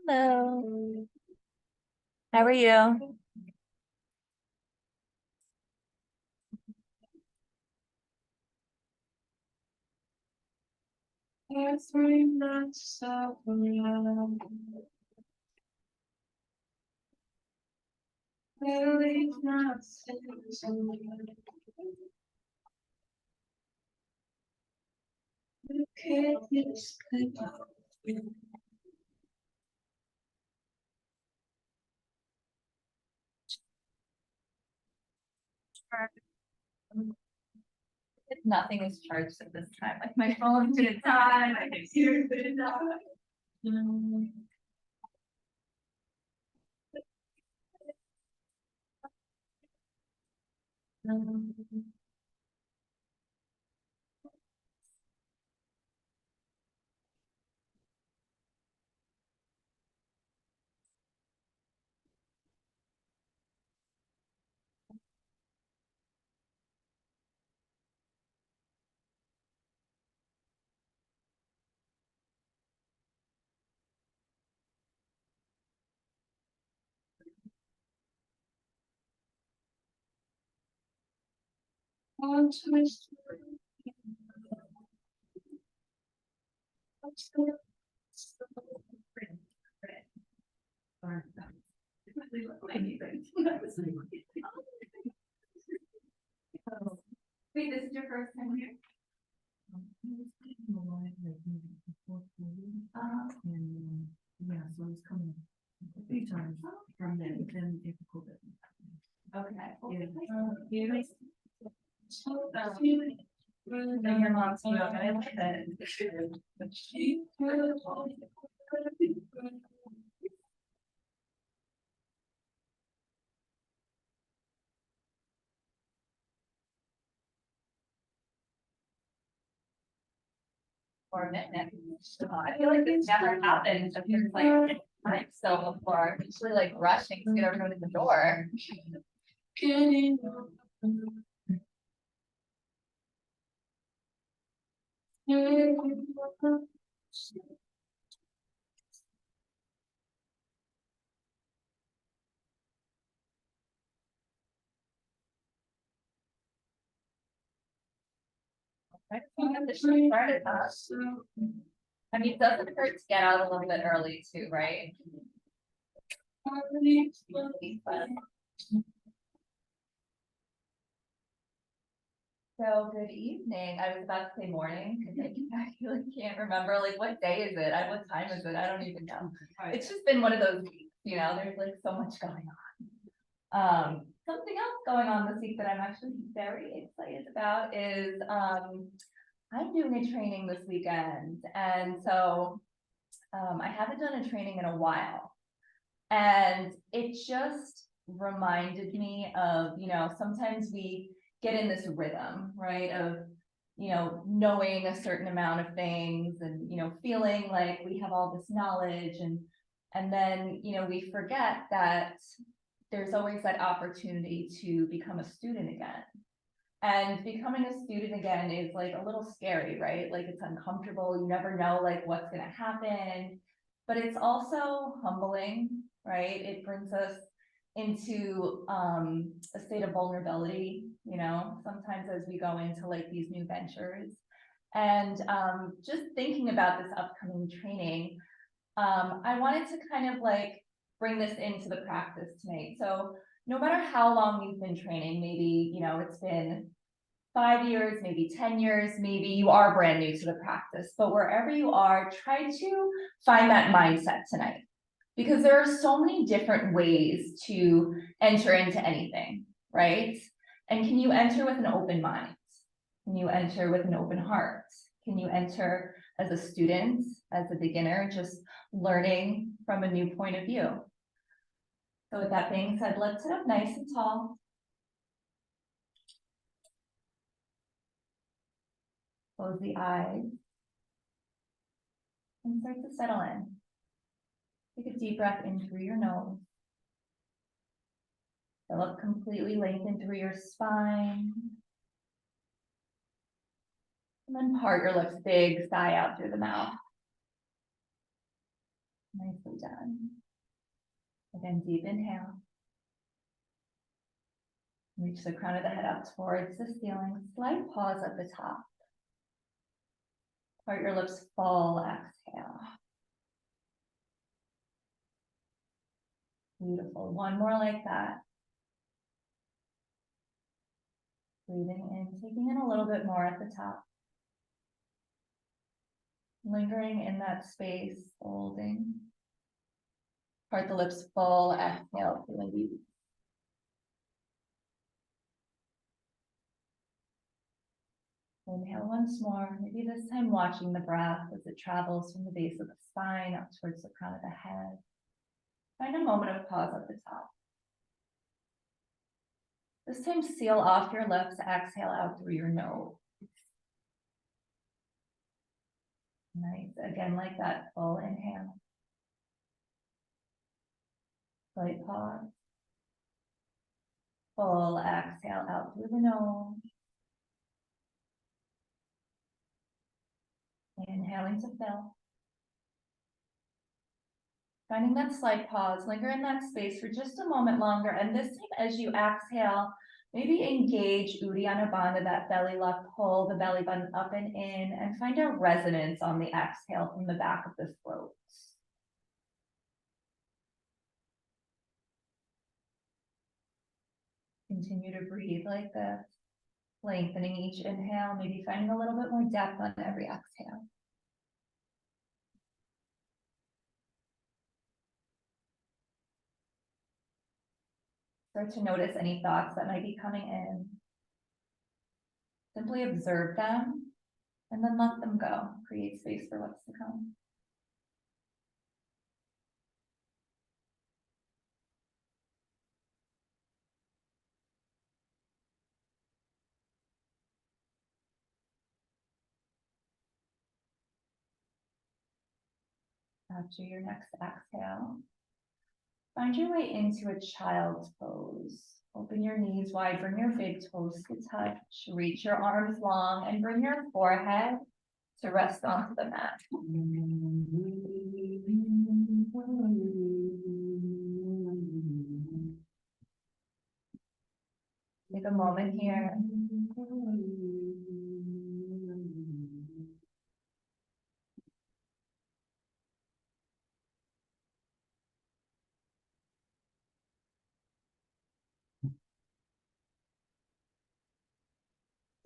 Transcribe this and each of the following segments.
Hello. How are you? Every night so around, really not you can't escape. Nothing is charged at this time. Like my phone didn't die, my computer didn't die. One twist. Wait, this is your first time here? Yeah, so it's coming a few times from then difficult. Okay. Yeah. And your mom's yoga, I like that. For a minute. I feel like this never happens. I feel like I'm so before, usually like rushing to get everyone in the door. I just wanted to start it up. I mean, it doesn't hurt to get out a little bit early too, right? So good evening. I was about to say morning because I really can't remember like what day is it? What time is it? I don't even know. It's just been one of those weeks, you know, there's like so much going on. Something else going on this week that I'm actually very excited about is I'm doing a training this weekend. And so I haven't done a training in a while. And it just reminded me of, you know, sometimes we get in this rhythm, right, of, you know, knowing a certain amount of things and, you know, feeling like we have all this knowledge and then, you know, we forget that there's always that opportunity to become a student again. And becoming a student again is like a little scary, right? Like it's uncomfortable. You never know like what's going to happen, but it's also humbling, right? It brings us into a state of vulnerability, you know, sometimes as we go into like these new ventures. And just thinking about this upcoming training, I wanted to kind of like bring this into the practice tonight. So no matter how long you've been training, maybe, you know, it's been 5 years, maybe 10 years, maybe you are brand new to the practice, but wherever you are, try to find that mindset tonight because there are so many different ways to enter into anything, right? And can you enter with an open mind? Can you enter with an open heart? Can you enter as a student, as a beginner, just learning from a new point of view? So with that being said, let's sit up nice and tall. Close the eyes and start to settle in. Take a deep breath in through your nose. Fill up completely, lengthen through your spine. And then part your lips, big sigh out through the mouth. Nicely done. Again, deep inhale. Reach the crown of the head up towards the ceiling. Slight pause at the top. Part your lips, full exhale. Beautiful. One more like that. Breathing in, taking in a little bit more at the top. Lingering in that space, holding. Part the lips, full exhale, release. Inhale once more, maybe this time watching the breath as it travels from the base of the spine up towards the crown of the head. Find a moment of pause at the top. This time, seal off your lips, exhale out through your nose. Nice, again, like that, full inhale. Slight pause. Full exhale out through the nose. Inhaling to fill. Finding that slight pause, linger in that space for just a moment longer. And this time as you exhale, maybe engage Uddiyana Bandha, that belly left, pull the belly button up and in, and find a resonance on the exhale from the back of the throat. Continue to breathe like this, lengthening each inhale, maybe finding a little bit more depth on every exhale. Start to notice any thoughts that might be coming in. Simply observe them and then let them go. Create space for what's to come. After your next exhale, find your way into a child's pose. Open your knees wide, bring your big toes to touch, reach your arms long, and bring your forehead to rest onto the mat. Take a moment here.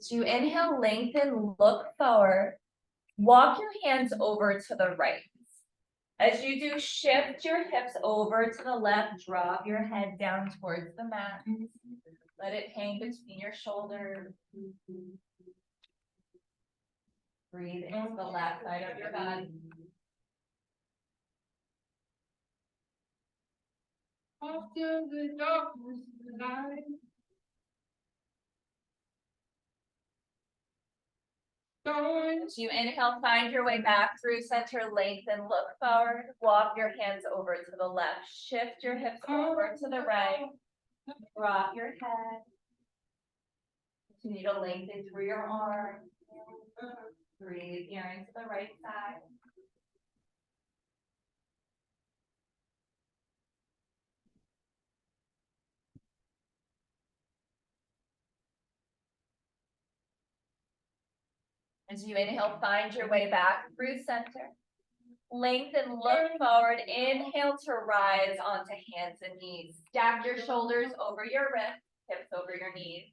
As you inhale, lengthen, look forward. Walk your hands over to the right. As you do, shift your hips over to the left, drop your head down towards the mat. Let it hang between your shoulders. Breathe into the left side of your body. After the darkness of the night. As you inhale, find your way back through center, lengthen, look forward, walk your hands over to the left, shift your hips over to the right, drop your head, continue to lengthen through your arms, breathe here into the right side. As you inhale, find your way back through center. Lengthen, look forward, inhale to rise onto hands and knees. Stack your shoulders over your wrists, hips over your knees.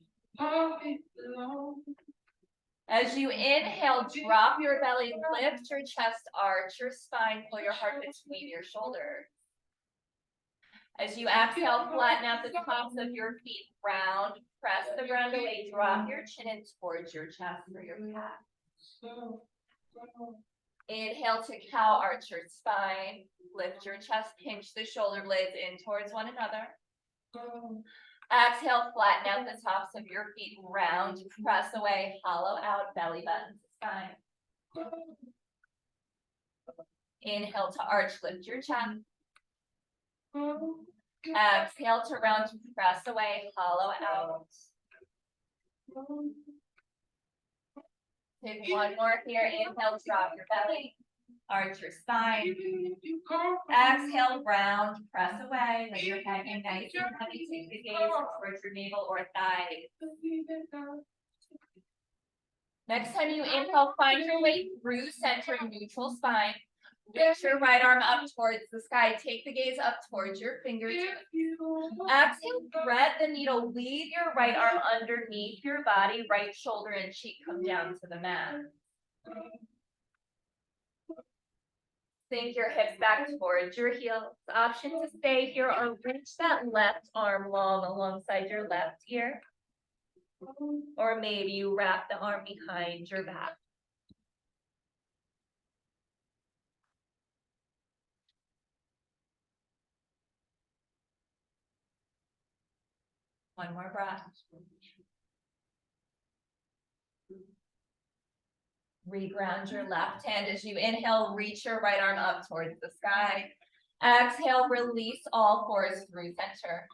As you inhale, drop your belly, lift your chest, arch your spine, pull your heart between your shoulders. As you exhale, flatten out the tops of your feet, round, press the ground away, drop your chin in towards your chest for your cat. Inhale to cow, arch your spine, lift your chest, pinch the shoulder blades in towards one another. Exhale, flatten out the tops of your feet, round, press away, hollow out, belly button to spine. Inhale to arch, lift your chest. Exhale to round, press away, hollow out. Take one more here. Inhale, drop your belly. Arch your spine. Exhale, round, press away. Let your head hang nice and heavy. Take the gaze towards your navel or thigh. Next time you inhale, find your way through center neutral spine. Lift your right arm up towards the sky. Take the gaze up towards your fingertips. Exhale, thread the needle. Lead your right arm underneath your body. Right shoulder and cheek come down to the mat. Sink your hips back towards your heels. Option to stay here or reach that left arm long alongside your left ear. Or maybe you wrap the arm behind your back. One more breath. Reground your left hand as you inhale, reach your right arm up towards the sky. Exhale, release all fours through center.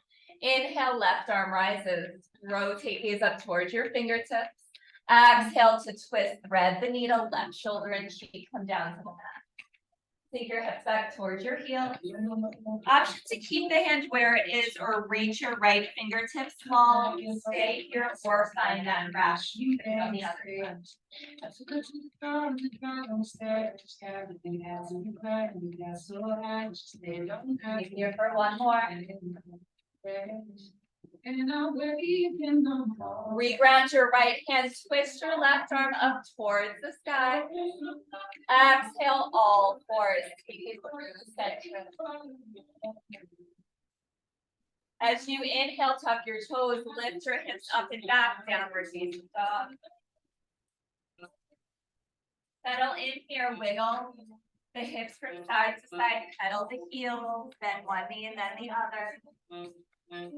Inhale, left arm rises. Rotate gaze up towards your fingertips. Exhale to twist, thread the needle, left shoulder and cheek come down to the mat. Take your hips back towards your heels. Option to keep the hand where it is or reach your right fingertips long. Stay here or find that crash on the other hand. Here for one more. Reground your right hand, twist your left arm up towards the sky. Exhale, all fours. Take it through center. As you inhale, tuck your toes, lift your hips up and back, downward facing dog. Settle in here, wiggle the hips from side to side, pedal the heels, then one knee and then the other. And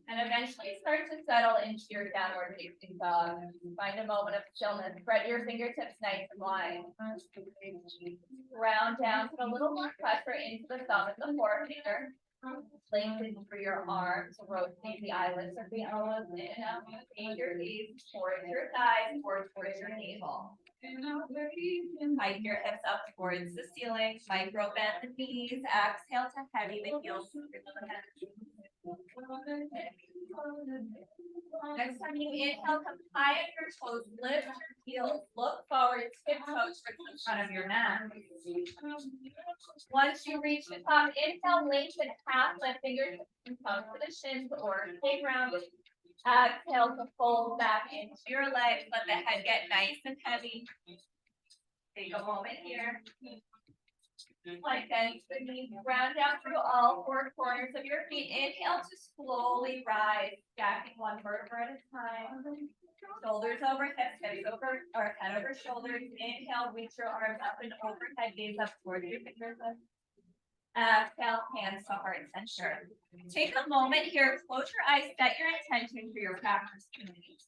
eventually start to settle into your downward facing dog. Find a moment of stillness. Spread your fingertips nice and wide. Round down, put a little more pressure into the thumb and the forefinger. Lengthen through your arms, rotate the eyelids of the elbows in and out. Take your gaze towards your thighs or towards your navel. Hike your hips up towards the ceiling. Micro bend the knees. Exhale to heavy the heels. Next time you inhale, come high on your toes. Lift your heels. Look forward. Tiptoe towards the front of your mat. Once you reach the top, inhale, lengthen half, let fingers come to the shins or playground. Exhale to fold back into your legs. Let the head get nice and heavy. Take a moment here. Like bend the knees, round down through all four corners of your feet. Inhale to slowly rise, stacking one vertebra at a time. Shoulders over hips, hips over, or head over shoulders. Inhale, reach your arms up and overhead, gaze up towards your fingertips. Exhale, hands to heart center. Take a moment here, close your eyes, set your intention for your practice community.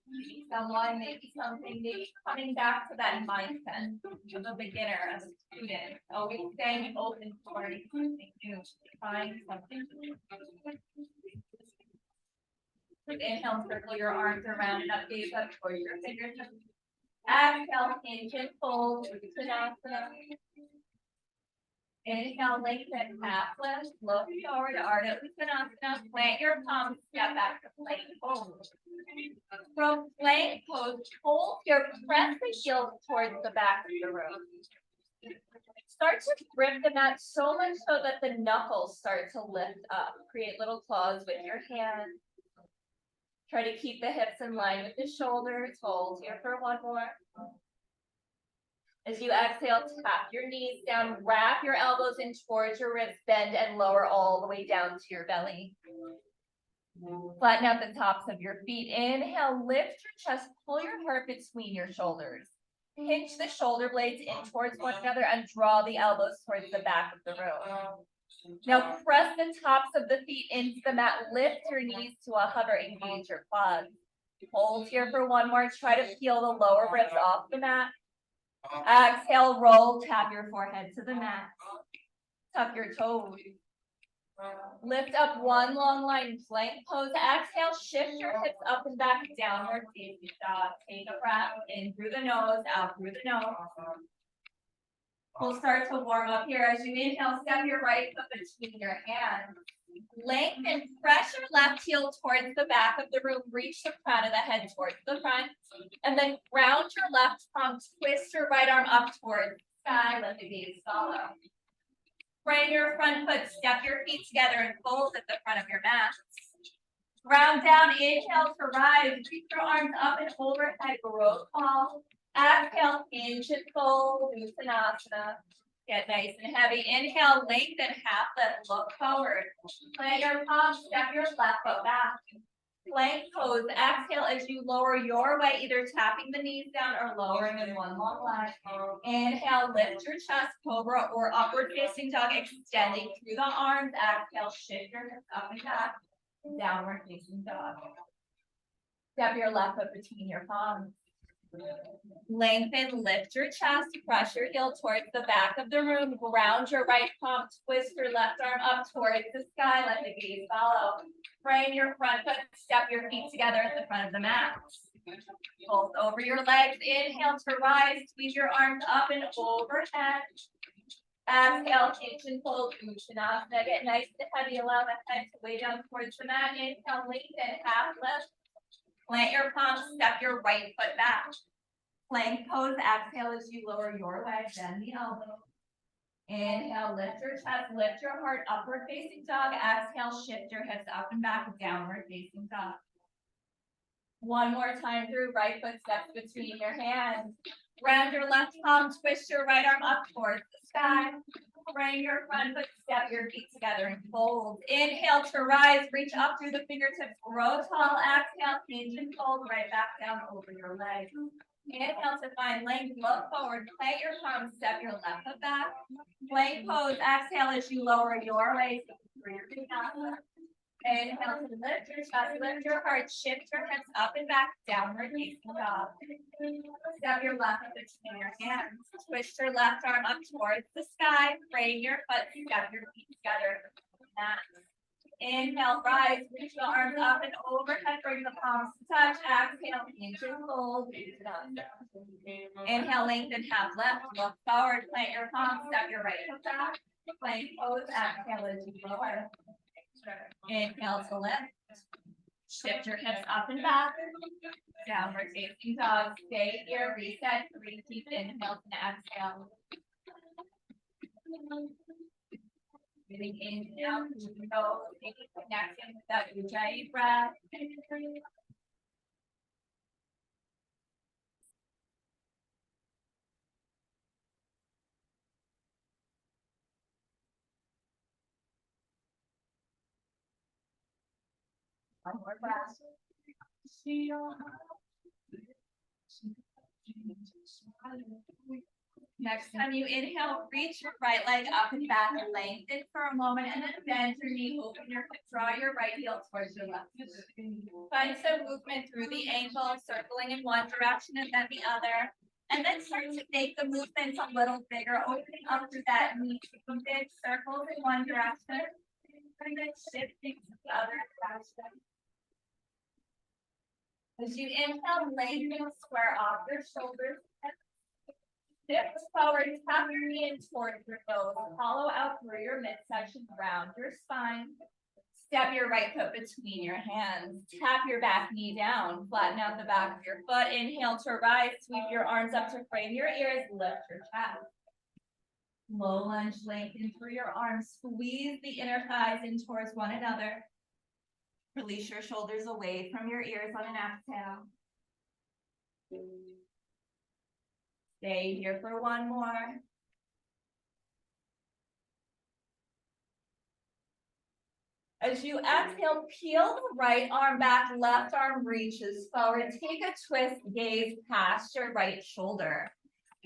Maybe someone, maybe something, maybe coming back to that mindset of a beginner, of a student, always staying open for something new, find something new. Inhale, circle your arms around and up, gaze up towards your fingertips. Exhale, hinge and fold, Uttanasana. Inhale, lengthen half lift, look forward, Ardha Uttanasana. Plant your palms, step back to plank pose. From plank pose, hold here, press the heels towards the back of the room. Start to grip the mat so much so that the knuckles start to lift up. Create little claws with your hands. Try to keep the hips in line with the shoulders. Hold here for one more. As you exhale, tap your knees down, wrap your elbows in towards your ribs, bend and lower all the way down to your belly. Flatten out the tops of your feet. Inhale, lift your chest, pull your heart between your shoulders. Pinch the shoulder blades in towards one another and draw the elbows towards the back of the room. Now press the tops of the feet into the mat, lift your knees to a hover, engage your quads. Hold here for one more, try to peel the lower ribs off the mat. Exhale, roll, tap your forehead to the mat. Tuck your toes. Lift up one long line plank pose. Exhale, shift your hips up and back, downward facing dog. Take a breath in through the nose, out through the nose. We'll start to warm up here. As you inhale, step your right foot between your hands. Lengthen, press your left heel towards the back of the room. Reach the crown of the head towards the front. And then ground your left palm. Twist your right arm up towards the sky. Let the gaze follow. Frame your front foot. Step your feet together and fold at the front of your mat. Ground down. Inhale to rise. Reach your arms up and overhead. Growth ball. Exhale, hinge and fold, Uttanasana. Get nice and heavy. Inhale, lengthen, half lift, look forward. Plant your palms, step your left foot back. Plank pose. Exhale as you lower your weight, either tapping the knees down or lowering in one long line. Inhale, lift your chest, cobra or upward facing dog, extending through the arms. Exhale, shift your hips up and back. Downward facing dog. Step your left foot between your palms. Lengthen, lift your chest, press your heel towards the back of the room, ground your right palm, twist your left arm up towards the sky, let the gaze follow. Frame your front foot, step your feet together at the front of the mat. Fold over your legs, inhale to rise, squeeze your arms up and overhead. Exhale, hinge and fold, Uttanasana. Get nice and heavy, allow the head to weigh down towards the mat. Inhale, lengthen, half lift. Plant your palms, step your right foot back. Plank pose, exhale as you lower your leg, bend the elbow. Inhale, lift your chest, lift your heart, upward facing dog. Exhale, shift your hips up and back, downward facing dog. One more time through, right foot steps between your hands. Round your left palm, twist your right arm up towards the sky. Frame your front foot, step your feet together and fold. Inhale to rise, reach up through the fingertips, grow tall. Exhale, hinge and fold right back down over your legs. Inhale to find length, look forward, plant your palms, step your left foot back. Plank pose, exhale as you lower your waist through your feet. Inhale to lift your chest, lift your heart, shift your hips up and back, downward facing dog. Step your left foot between your hands. Twist your left arm up towards the sky. Frame your foot, step your feet together. Inhale, rise, reach the arms up and overhead, bring the palms to touch. Exhale, hinge and fold. Inhale, lengthen, half lift, look forward, plant your palms, step your right foot back. Plank pose, exhale as you lower. Inhale to lift. Shift your hips up and back. Downward facing dog. Stay here. Reset. 3 deep inhales and exhale. Breathing in and out. So connecting with that Ujjayi breath. One more breath. Next time you inhale, reach your right leg up and back, lengthen for a moment, and then bend your knee, open your foot, draw your right heel towards your left. Find some movement through the ankle, circling in one direction and then the other. And then start to make the movements a little bigger, opening up through that knee, big circles in one direction, and then shifting to the other direction. As you inhale, lengthen, square off your shoulders. Dip forward, tap your knee in towards your nose. Hollow out through your midsection, round your spine. Step your right foot between your hands. Tap your back knee down. Flatten out the back of your foot. Inhale to rise. Sweep your arms up to frame your ears. Lift your chest. Low lunge, lengthen through your arms. Squeeze the inner thighs in towards one another. Release your shoulders away from your ears on an exhale. Stay here for one more. As you exhale, peel the right arm back, left arm reaches forward. Take a twist, gaze past your right shoulder.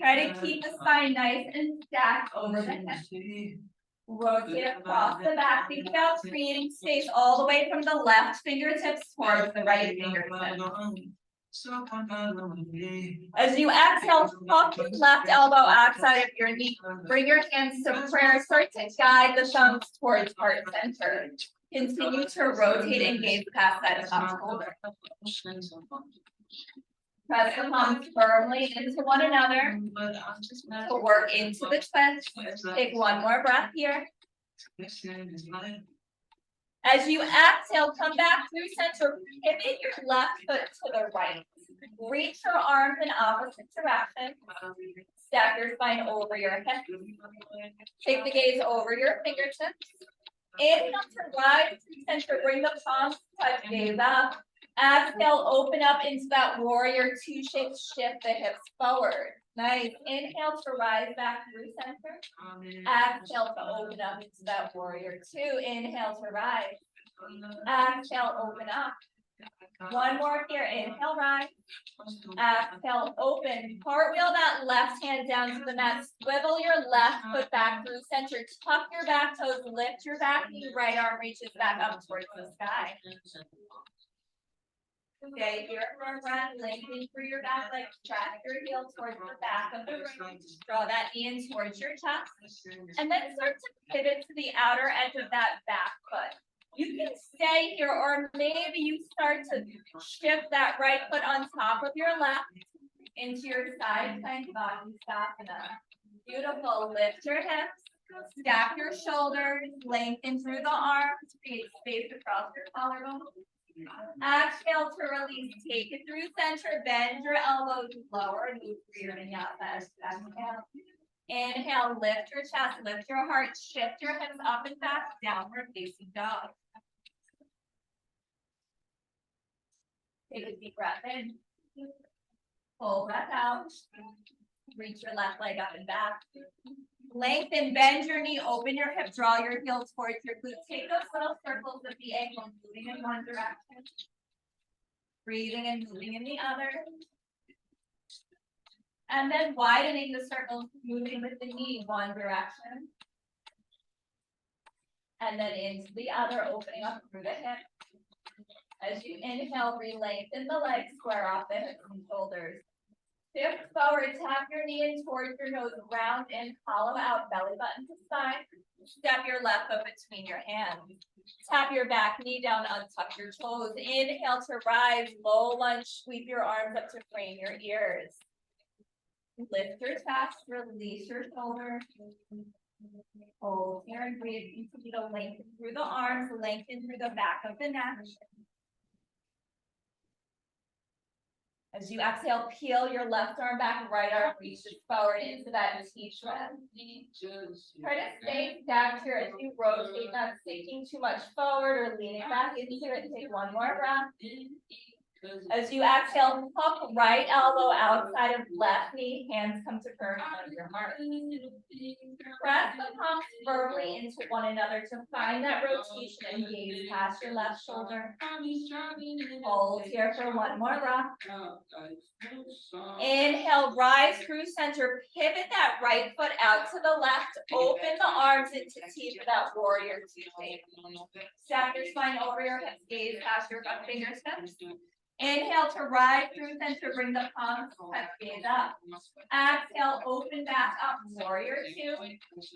Try to keep the spine nice and stacked over the head. Rotate across the back, think about creating space all the way from the left fingertips towards the right fingertips. As you exhale, tuck your left elbow outside of your knee. Bring your hands to prayer. Start to guide the thumbs towards heart center. Continue to rotate and gaze past that top shoulder. Press the palms firmly into one another to work into the twist. Take one more breath here. As you exhale, come back through center. Pivot your left foot to the right. Reach your arms in opposite direction. Stack your spine over your head. Take the gaze over your fingertips. Inhale to rise through center. Bring the palms touch, gaze up. Exhale, open up into that warrior two shape. Shift the hips forward. Nice. Inhale to rise back through center. Exhale to open up into that warrior two. Inhale to rise. Exhale, open up. One more here. Inhale, rise. Exhale, open. Cartwheel that left hand down to the mat. Swivel your left foot back through center. Tuck your back toes. Lift your back knee. Right arm reaches back up towards the sky. Stay here for a breath. Lengthen through your back leg. Track your heel towards the back of the room. Draw that knee in towards your chest. And then start to pivot to the outer edge of that back foot. You can stay here, or maybe you start to shift that right foot on top of your left into your side plank Baddasana. Beautiful. Lift your hips. Stack your shoulders. Lengthen through the arms. Create space across your collarbone. Exhale to release. Take it through center. Bend your elbows lower. Move through your vinyasa. Exhale. Inhale. Lift your chest. Lift your heart. Shift your hips up and back. Downward facing dog. Take a deep breath in. Full breath out. Reach your left leg up and back. Lengthen, bend your knee, open your hip, draw your heels towards your glutes. Take those little circles of the ankle, moving in one direction. Breathing and moving in the other. And then widening the circles, moving with the knee one direction. And then into the other, opening up through the hip. As you inhale, re-lengthen the legs, square off the hips and shoulders. Shift forward, tap your knee in towards your nose, round in, hollow out, belly button to spine. Step your left foot between your hands. Tap your back knee down, untuck your toes. Inhale to rise, low lunge, sweep your arms up to frame your ears. Lift your chest, release your shoulders. Hold here and breathe. Continue to lengthen through the arms, lengthen through the back of the neck. As you exhale, peel your left arm back, right arm reaches forward into that T-shred. Try to stay stacked here as you rotate, not sinking too much forward or leaning back into it. Take one more breath. As you exhale, tuck right elbow outside of left knee, hands come to prayer on your heart. Press the palms firmly into one another to find that rotation and gaze past your left shoulder. Hold here for one more breath. Inhale, rise through center, pivot that right foot out to the left, open the arms into T for that warrior two shape. Stack your spine over your hips, gaze past your front fingertips. Inhale to rise through center, bring the palms, touch, gaze up. Exhale, open back up, warrior two.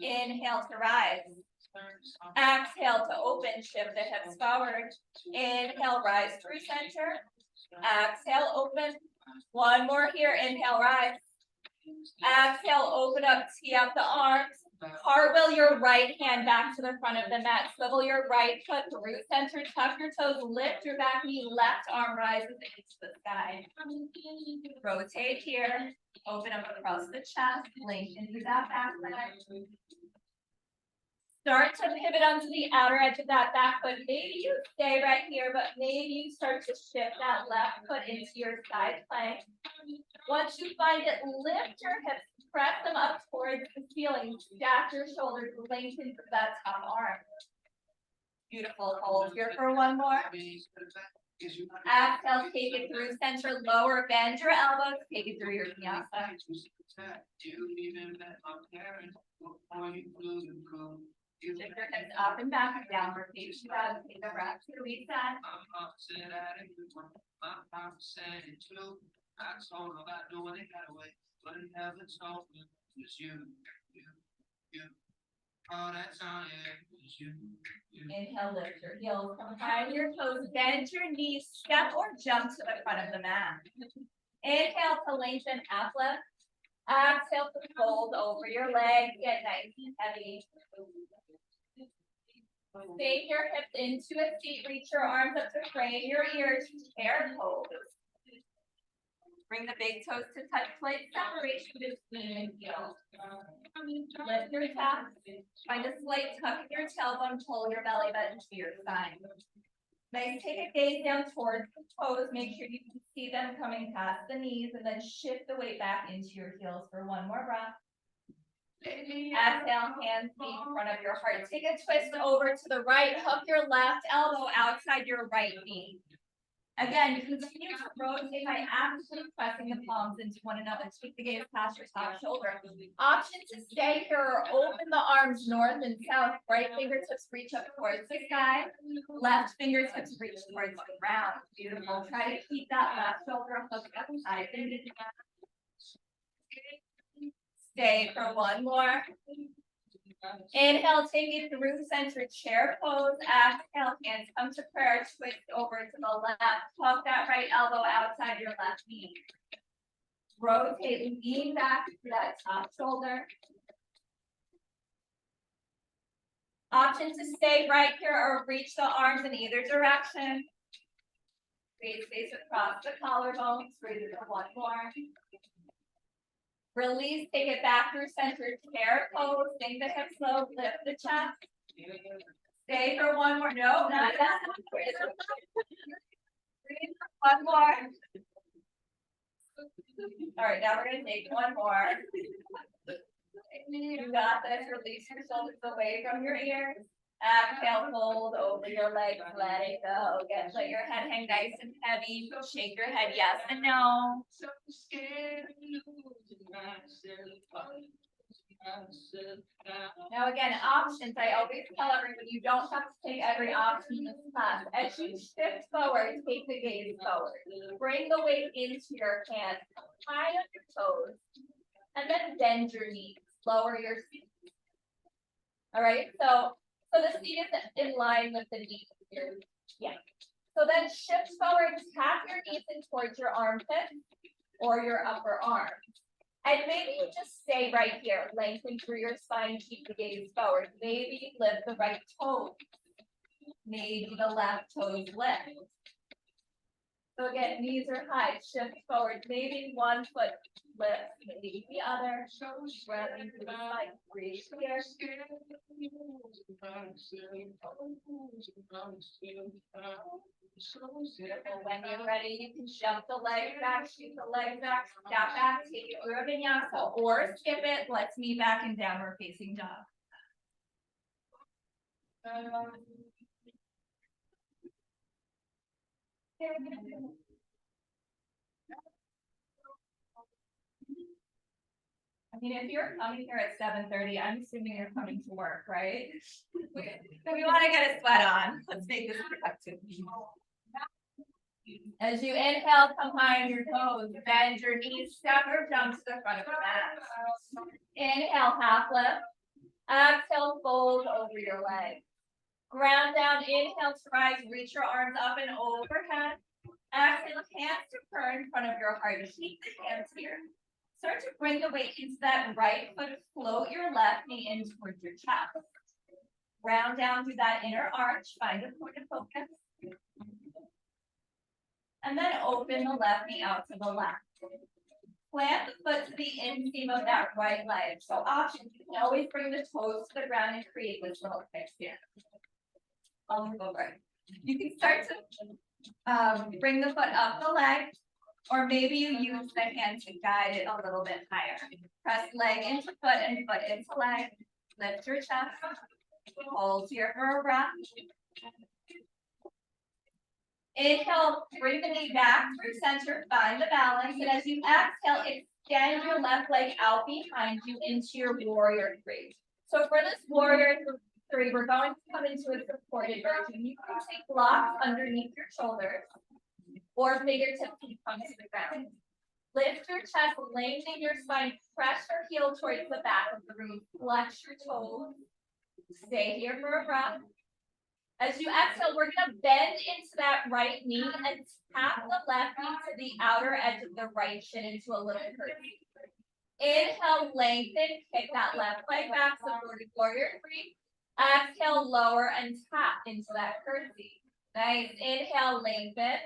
Inhale to rise. Exhale to open, shift the hips forward. Inhale, rise through center. Exhale, open. One more here, inhale, rise. Exhale, open up, tee up the arms. Cartwheel your right hand back to the front of the mat. Swivel your right foot through center. Tuck your toes. Lift your back knee. Left arm rises into the sky. Rotate here. Open up across the chest. Lengthen through that back leg. Start to pivot onto the outer edge of that back foot. Maybe you stay right here, but maybe you start to shift that left foot into your side plank. Once you find it, lift your hips. Press them up towards the ceiling. Stack your shoulders, lengthen through that top arm. Beautiful. Hold here for one more. Exhale, take it through center, lower, bend your elbows, take it through your vinyasa. Shift your hips up and back, downward facing dog, take a breath, release that. Inhale, lift your heels, come behind your toes, bend your knees, step or jump to the front of the mat. Inhale to lengthen half lift. Exhale to fold over your legs, get nice and heavy. Sink your hips into a seat, reach your arms up to frame your ears, chair pose. Bring the big toes to touch, slight separation between heels. Lift your chest, find a slight tuck in your tailbone, pull your belly button to your side. Nice, take a gaze down towards the toes, make sure you can see them coming past the knees, and then shift the weight back into your heels for one more breath. Exhale, hands feet in front of your heart. Take a twist over to the right, hook your left elbow outside your right knee. Again, continue to rotate by actively pressing the palms into one another. Take the gaze past your top shoulder. Option to stay here or open the arms north and south. Right fingertips reach up towards the sky. Left fingertips reach towards the ground. Beautiful. Try to keep that left shoulder hooked up side. Stay for one more. Inhale, take it through center chair pose. Exhale, hands come to prayer. Twist over to the left. Tuck that right elbow outside your left knee. Rotate, lean back to that top shoulder. Option to stay right here or reach the arms in either direction. Create space across the collarbones. Breathe for one more. Release, take it back through center chair pose. Sink the hips low, lift the chest. Stay for one more. No, not that. Breathe for one more. All right, now we're going to take one more. You got this. Release your shoulders away from your ears. Exhale, fold over your legs, let it go. Again, let your head hang nice and heavy. Shake your head yes and no. Now again, options. I always tell everyone you don't have to take every option in this class. As you shift forward, take the gaze forward. Bring the weight into your hands, high on your toes, and then bend your knees. Lower your feet. All right, so the seat is in line with the knees here. Yeah. So then shift forward, tap your knees in towards your armpits or your upper arm. And maybe you just stay right here, lengthen through your spine, keep the gaze forward. Maybe lift the right toe. Maybe the left toes lift. So again, knees are high, shift forward. Maybe one foot lifts, maybe the other. Breath into the spine, breathe here. Beautiful. When you're ready, you can jump the legs back, shoot the legs back, step back, take it through a vinyasa or skip it. Let's meet back in downward facing dog. I mean, if you're coming here at 7:30, I'm assuming you're coming to work, right? We want to get a sweat on. Let's make this productive. As you inhale, come high on your toes, bend your knees, step or jump to the front of the mat. Inhale, half lift. Exhale, fold over your legs. Ground down, inhale to rise, reach your arms up and overhead. Exhale, hands to prayer in front of your heart. Keep the hands here. Start to bring the weight into that right foot. Float your left knee in towards your chest. Round down through that inner arch. Find a point of focus. And then open the left knee out to the left. Plant the foot to the inseam of that right leg. So options, you can always bring the toes to the ground and create this little kick here. Over. You can start to bring the foot up the leg, or maybe you use the hand to guide it a little bit higher. Press leg into foot and foot into leg. Lift your chest. Hold here for a breath. Inhale, bring the knee back through center, find the balance. And as you exhale, extend your left leg out behind you into your warrior three. So for this warrior 3, we're going to come into a supported version. You can take blocks underneath your shoulders or fingertips can come to the ground. Lift your chest, lengthen your spine, press your heel towards the back of the room, flex your toes. Stay here for a breath. As you exhale, we're going to bend into that right knee and tap the left knee to the outer edge of the right shin into a little curtsy. Inhale, lengthen, kick that left leg back, supported warrior 3. Exhale, lower and tap into that curtsy. Nice. Inhale, lengthen.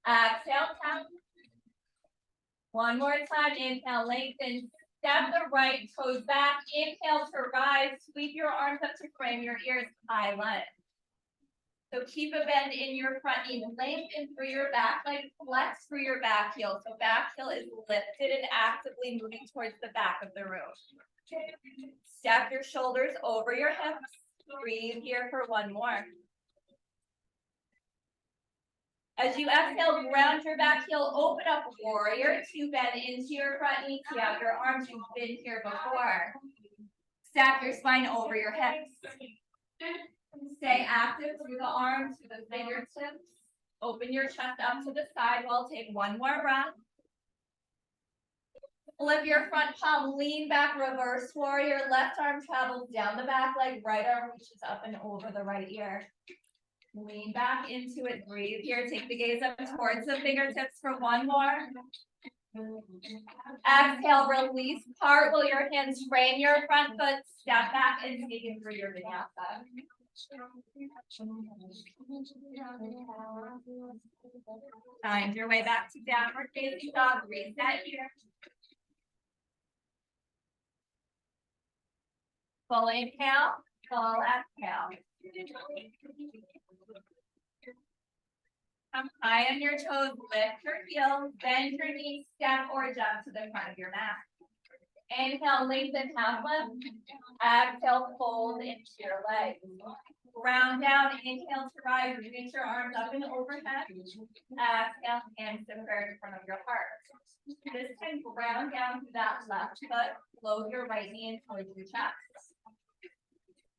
Exhale, tap. One more time. Inhale, lengthen. Step the right toes back. Inhale to rise. Sweep your arms up to frame your ears. High lunge. So keep a bend in your front knee. Lengthen through your back leg. Flex through your back heel. So back heel is lifted and actively moving towards the back of the room. Step your shoulders over your hips. Breathe here for one more. As you exhale, ground your back heel, open up warrior 2, bend into your front knee, tee out your arms. You've been here before. Stack your spine over your hips. Stay active through the arms, through the fingertips. Open your chest up to the side. We'll take one more breath. Flip your front palm, lean back, reverse warrior. Left arm travels down the back leg, right arm reaches up and over the right ear. Lean back into it, breathe here. Take the gaze up towards the fingertips for one more. Exhale, release, cartwheel your hands, frame your front foot, step back and take it through your vinyasa. Find your way back to downward facing dog, reset here. Full inhale, full exhale. Come high on your toes, lift your heels, bend your knees, step or jump to the front of your mat. Inhale, lengthen half lift. Exhale, fold into your legs. Round down, inhale to rise, reach your arms up and overhead. Exhale, hands to prayer in front of your heart. This time, round down to that left foot, float your right knee in towards your chest.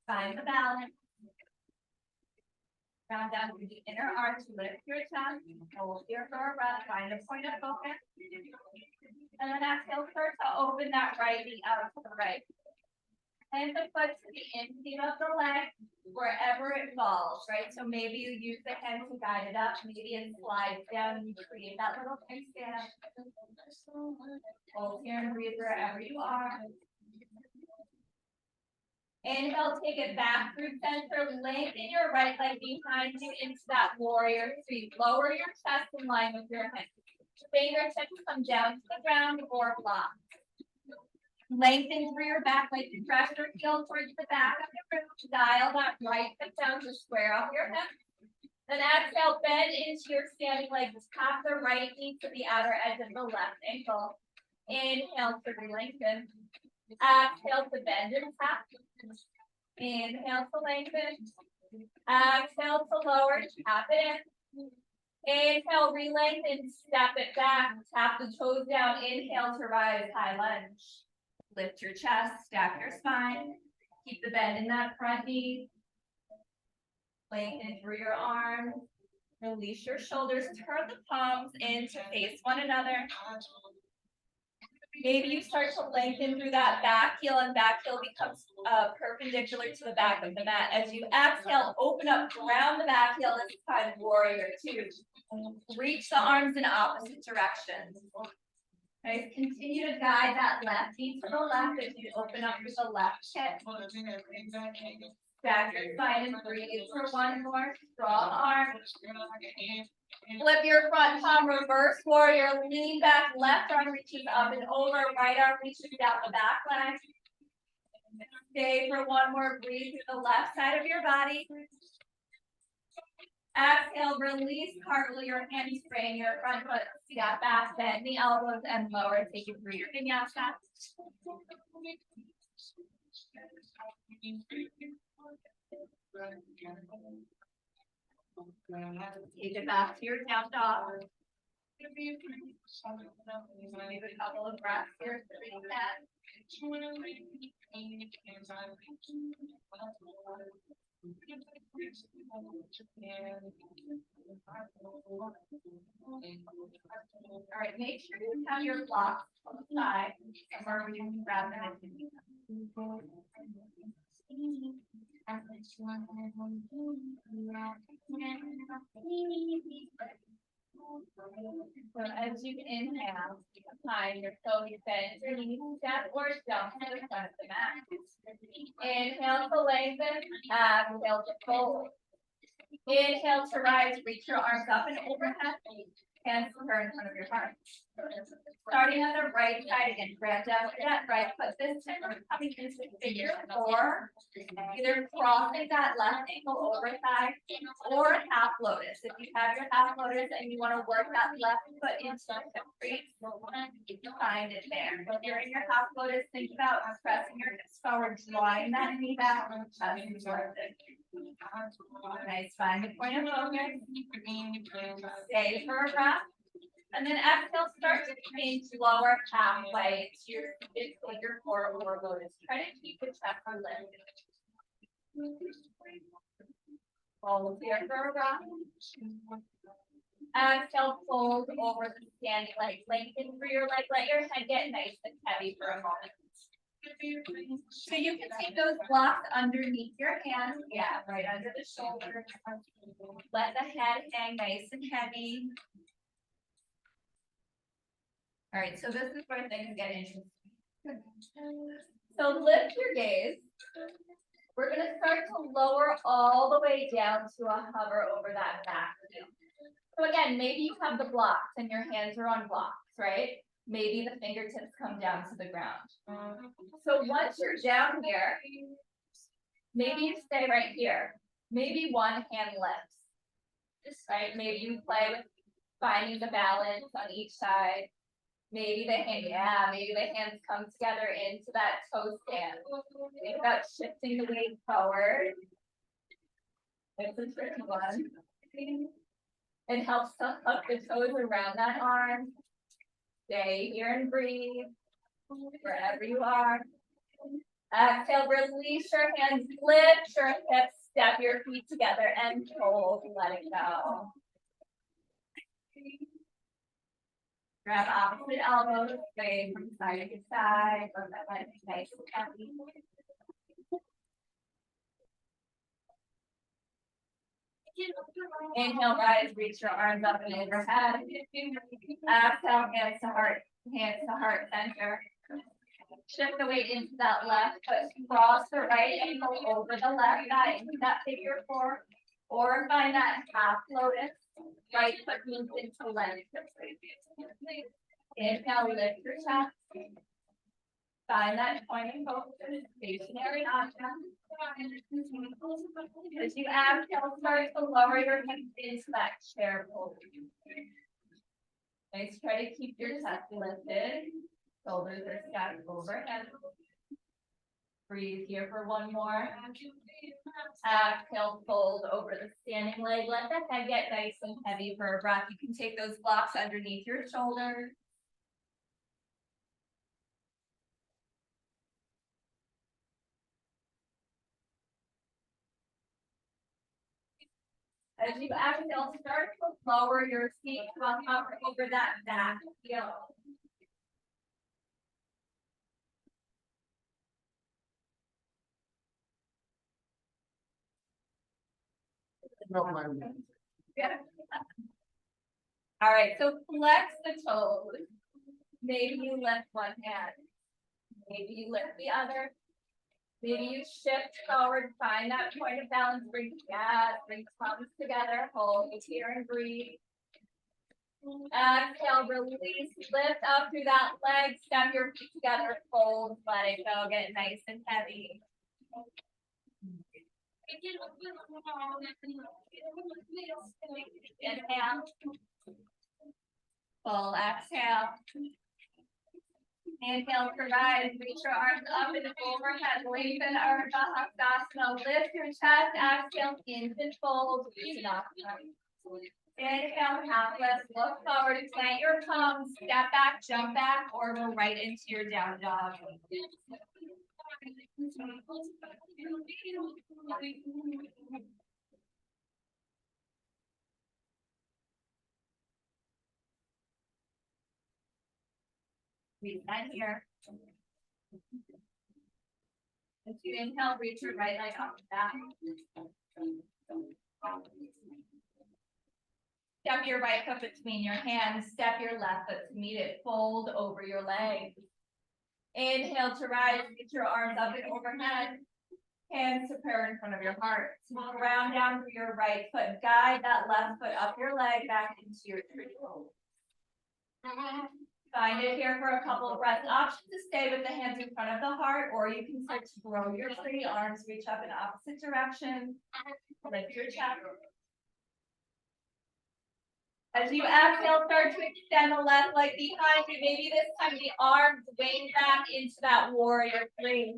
Find the balance. Round down through the inner arch, lift your chest, hold here for a breath, find a point of focus. And then exhale, start to open that right knee out to the right. And the foot to the inseam of the leg, wherever it falls, right? So maybe you use the hand to guide it up, maybe it slides down and you create that little kickstand. Hold here and breathe wherever you are. Inhale, take it back through center, lengthen your right leg behind you into that warrior 3. Lower your chest in line with your hips. Fingertips come down to the ground or block. Lengthen through your back leg, press your heel towards the back of the room. Dial that right foot down to square off your hip. Then exhale, bend into your standing legs. Tap the right knee to the outer edge of the left ankle. Inhale to lengthen. Exhale to bend and tap. Inhale to lengthen. Exhale to lower, tap it in. Inhale, re-lengthen, step it back, tap the toes down. Inhale to rise, high lunge. Lift your chest, stack your spine. Keep the bend in that front knee. Lengthen through your arms. Release your shoulders, turn the palms in to face one another. Maybe you start to lengthen through that back heel, and back heel becomes perpendicular to the back of the mat. As you exhale, open up, ground the back heel, this time warrior 2. Reach the arms in opposite directions. Nice. Continue to guide that left knee to the left as you open up with the left hip. Stack your spine and breathe for one more. Strong arm. Flip your front palm, reverse warrior, lean back, left arm reaches up and over, right arm reaches down the back leg. Stay for one more, breathe through the left side of your body. Exhale, release, cartwheel your hands, frame your front foot, step back, bend the elbows and lower, take it through your vinyasa. Take it back to your down dog. Maybe a couple of breaths here, so we can. All right, make sure you have your blocks on the side, somewhere where you can grab them. So as you inhale, find your toes bend, your knees step or jump to the front of the mat. Inhale to lengthen, exhale to fold. Inhale to rise, reach your arms up and overhead. Hands are in front of your heart. Starting on the right side again, grab down with that right foot. This time we're coming into figure four. Either crossing that left ankle over thigh or half lotus. If you have your half lotus and you want to work that left foot into the hip crease, find it there. So if you're in your half lotus, think about pressing your hips forward, drawing that knee back, chest towards it. Nice, find the point of focus. Stay for a breath. And then exhale, start to change lower halfway to your figure four or lotus. Try to keep the chest lifted. Hold here for a breath. Exhale, fold over the standing leg. Lengthen through your leg. Let your head get nice and heavy for a moment. So you can take those blocks underneath your hands. Yeah, right under the shoulders. Let the head hang nice and heavy. All right, so this is where things get interesting. So lift your gaze. We're going to start to lower all the way down to a hover over that back. So again, maybe you have the blocks and your hands are on blocks, right? Maybe the fingertips come down to the ground. So once you're down here, maybe you stay right here. Maybe one hand lifts, right? Maybe you play with finding the balance on each side. Maybe the hands come together into that toe stand. Think about shifting the weight forward. It's a tricky one. It helps to hook the toes around that arm. Stay here and breathe wherever you are. Exhale, release your hands, lift your hips, step your feet together and hold, let it go. Grab opposite elbows, sway from side to side, let that leg be nice and heavy. Inhale, rise, reach your arms up and overhead. Exhale, hands to heart center. Shift the weight into that left foot. Cross the right ankle over the left thigh into that figure four. Or find that half lotus. Right foot moves into length. Inhale, lift your chest. Find that point of focus, stationary object. As you exhale, start to lower your hips into that chair pose. Nice, try to keep your chest lifted. Shoulders are stacked overhead. Breathe here for one more. Exhale, fold over the standing leg. Let the head get nice and heavy for a breath. You can take those blocks underneath your shoulders. As you exhale, start to lower your feet, come up over that back heel. Yeah. All right, so flex the toes. Maybe you lift one hand. Maybe you lift the other. Maybe you shift forward, find that point of balance, bring palms together, hold here and breathe. Exhale, release, lift up through that leg, step your feet together, fold, let it go, get nice and heavy. Inhale. Full exhale. Inhale to rise, reach your arms up and overhead, lengthen Ardha Hastasana, lift your chest, exhale, infant fold, Uttanasana. Inhale, half lift, look forward, plant your palms, step back, jump back, or go right into your down dog. Reset here. As you inhale, reach your right leg up and back. Step your right foot between your hands, step your left foot to meet it, fold over your leg. Inhale to rise, get your arms up and overhead. Hands to prayer in front of your heart. Ground down through your right foot. Guide that left foot up your leg back into your tree pose. Find it here for a couple of breaths. Option to stay with the hands in front of the heart, or you can start to grow your tree. Arms reach up in opposite directions. Lift your chest. As you exhale, start to extend the left leg behind you. Maybe this time the arms wing back into that warrior three.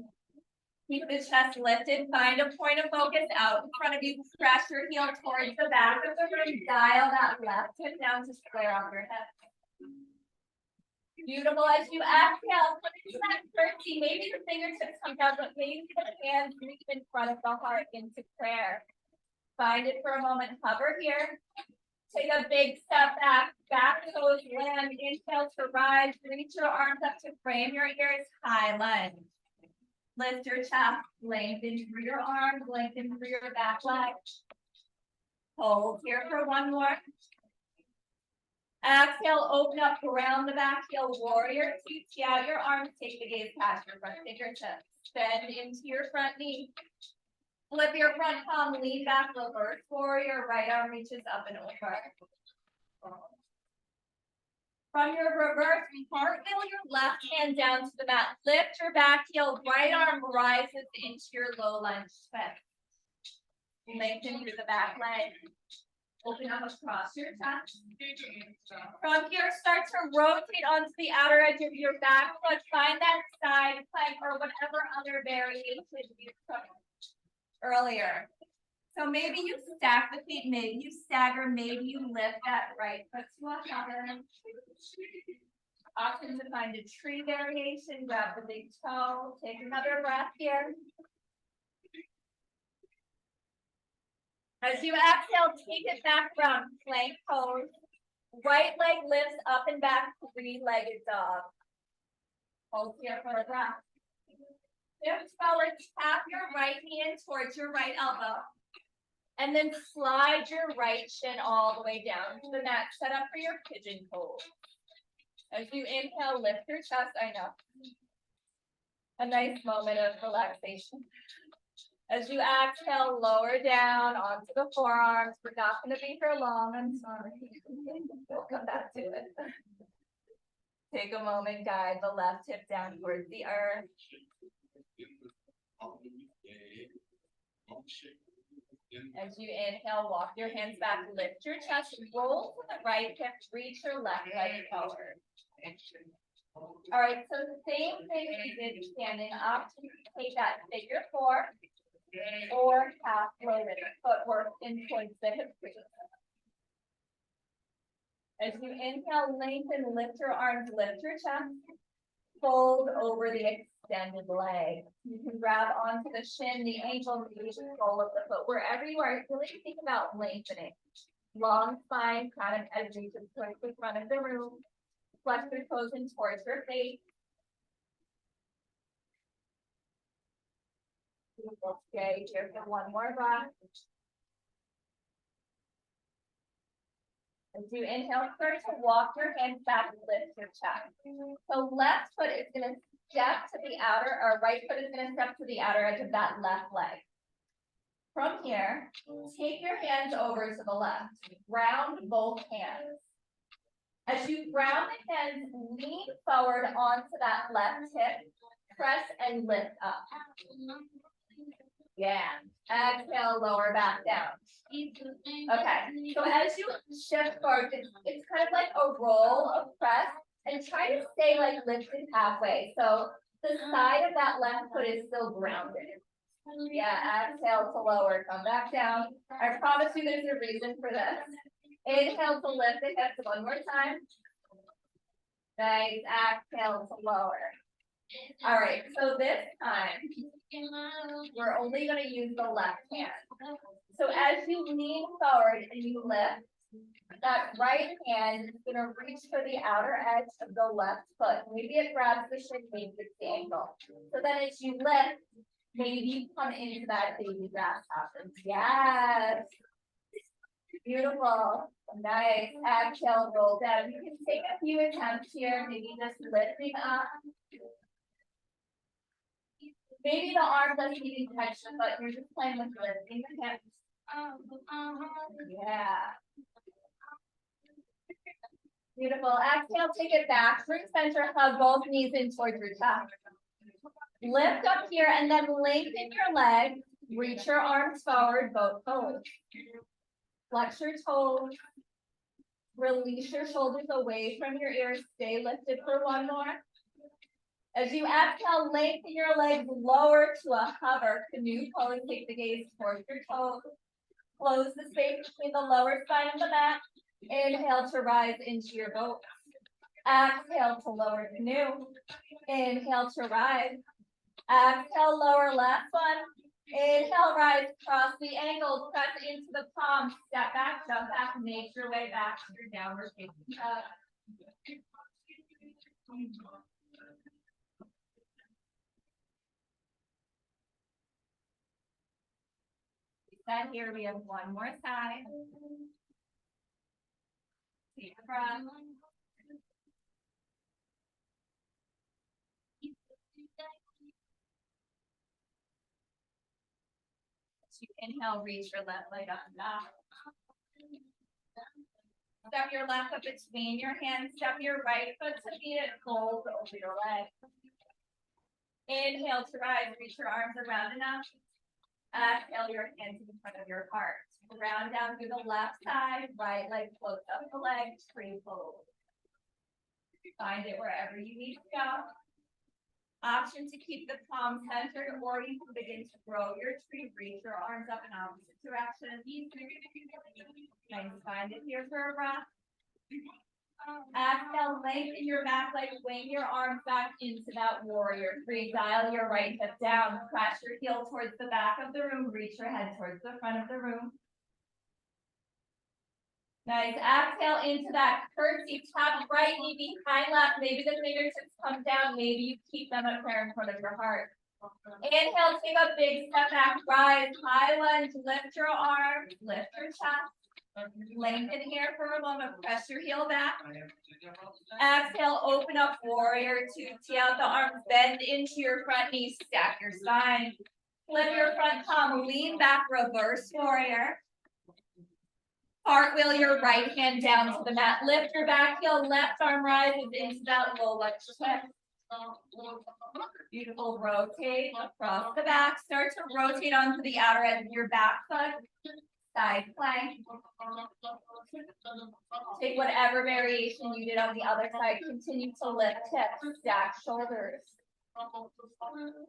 Keep the chest lifted. Find a point of focus out in front of you. Press your heel towards the back of the room. Dial that left hip down to square up your hip. Beautiful. As you exhale, put into that curtsy. Maybe the fingertips come down, but maybe the hands reach in front of the heart into prayer. Find it for a moment. Hover here. Take a big step back. Back toes land. Inhale to rise. Reach your arms up to frame your ears. High lunge. Lift your chest. Lengthen through your arms. Lengthen through your back leg. Hold here for one more. Exhale, open up around the back heel, warrior two, tee out your arms, take the gaze past your front fingertips, bend into your front knee, flip your front palm, lean back, reverse warrior, right arm reaches up and over. From your reverse, cartwheel your left hand down to the mat, lift your back heel, right arm rises into your low lunge twist. Lengthen through the back leg. Open up across your chest. From here, start to rotate onto the outer edge of your back foot. Find that side plank or whatever other variation you took earlier. So maybe you stack the feet, maybe you stagger, maybe you lift that right foot to a hover. Option to find a tree variation, grab the big toe, take another breath here. As you exhale, take it back round, plank pose. Right leg lifts up and back, three-legged dog. Hold here for a breath. Hips forward, tap your right hand towards your right elbow. And then slide your right shin all the way down to the mat. Set up for your pigeon pose. As you inhale, lift your chest. I know. A nice moment of relaxation. As you exhale, lower down onto the forearms. We're not going to be here long. I'm sorry. We'll come back to it. Take a moment, guide the left hip down towards the earth. As you inhale, walk your hands back, lift your chest, roll to the right hip, reach your left leg forward. All right, so the same thing we did standing up. Take that figure four. Or half loaded footwork in towards the hip crease. As you inhale, lengthen, lift your arms, lift your chest, fold over the extended leg. You can grab onto the shin, the ankle, the sole of the foot, wherever you are. Really think about lengthening. Long spine, crown of head reaches towards the front of the room. Flex your toes in towards your face. Okay, here for one more breath. As you inhale, start to walk your hands back and lift your chest. So left foot is going to step to the outer, or right foot is going to step to the outer edge of that left leg. From here, take your hands over to the left. Ground both hands. As you ground the hands, lean forward onto that left hip. Press and lift up. Yeah. Exhale, lower back down. Okay. So as you shift forward, it's kind of like a roll of press and try to stay like lifted halfway. So the side of that left foot is still grounded. Yeah, exhale to lower, come back down. I promise you there's a reason for this. Inhale to lift the hips one more time. Nice, exhale to lower. All right, so this time, we're only gonna use the left hand. So as you lean forward and you lift, that right hand is gonna reach for the outer edge of the left foot. Maybe it grabs the shin, maybe it's the ankle. So then as you lift, maybe you come into that baby grasshopper. Yes. Beautiful. Nice. Exhale, roll down. You can take a few attempts here, maybe just lifting up. Maybe the arm doesn't even touch the foot. You're just playing with lifting the hips. Yeah. Beautiful. Exhale, take it back. Root center, hug both knees in towards your chest. Lift up here and then lengthen your legs. Reach your arms forward, both toes. Flex your toes. Release your shoulders away from your ears. Stay lifted for one more. As you exhale, lengthen your legs, lower to a hover canoe pose. Take the gaze towards your toes. Close the space between the lower spine and the mat. Inhale to rise into your boat. Exhale to lower canoe. Inhale to rise. Exhale, lower last one. Inhale, rise, cross the ankles, press into the palms, step back, jump back, make your way back to your downward facing dog. Reset here, we have one more side. Take a breath. You inhale, reach your left leg up and down. Step your left foot between your hands. Step your right foot to meet it. Fold over your leg. Inhale to rise. Reach your arms around and up. Exhale your hands in front of your heart. Round down through the left side. Right leg floats up the leg. Tree fold. Find it wherever you need to go. Option to keep the palms centered, or you can begin to grow your tree. Reach your arms up in opposite directions. Nice, find it here for a breath. Exhale, lengthen your back leg, swing your arms back into that warrior three. Dial your right hip down, press your heel towards the back of the room, reach your head towards the front of the room. Nice, exhale into that curtsy, tap right knee behind left, maybe the fingertips come down, maybe you keep them at prayer in front of your heart. Inhale, take a big step back, rise, high lunge, lift your arms, lift your chest. Lengthen here for a moment, press your heel back. Exhale, open up warrior two, tee out the arms, bend into your front knee, stack your spine. Flip your front palm, lean back, reverse warrior. Cartwheel your right hand down to the mat. Lift your back heel, left arm rises into that low lunge twist. Beautiful, rotate across the back. Start to rotate onto the outer edge of your back foot. Side plank. Take whatever variation you did on the other side. Continue to lift hips, stack shoulders.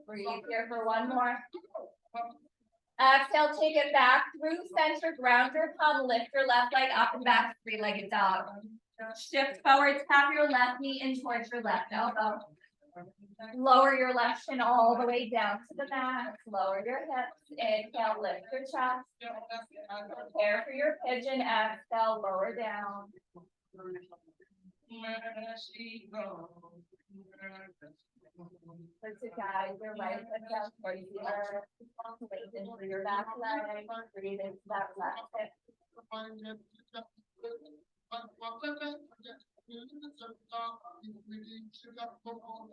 Breathe here for one more. Exhale, take it back through center, ground your palm, lift your left leg up and back, three-legged dog. Shift forward, tap your left knee in towards your left elbow. Lower your left shin all the way down to the mat. Lower your hips. Inhale, lift your chest. Prepare for your pigeon. Exhale, lower down. To guide your right foot down towards the earth. Lengthen through your back leg. Breathe into that left hip.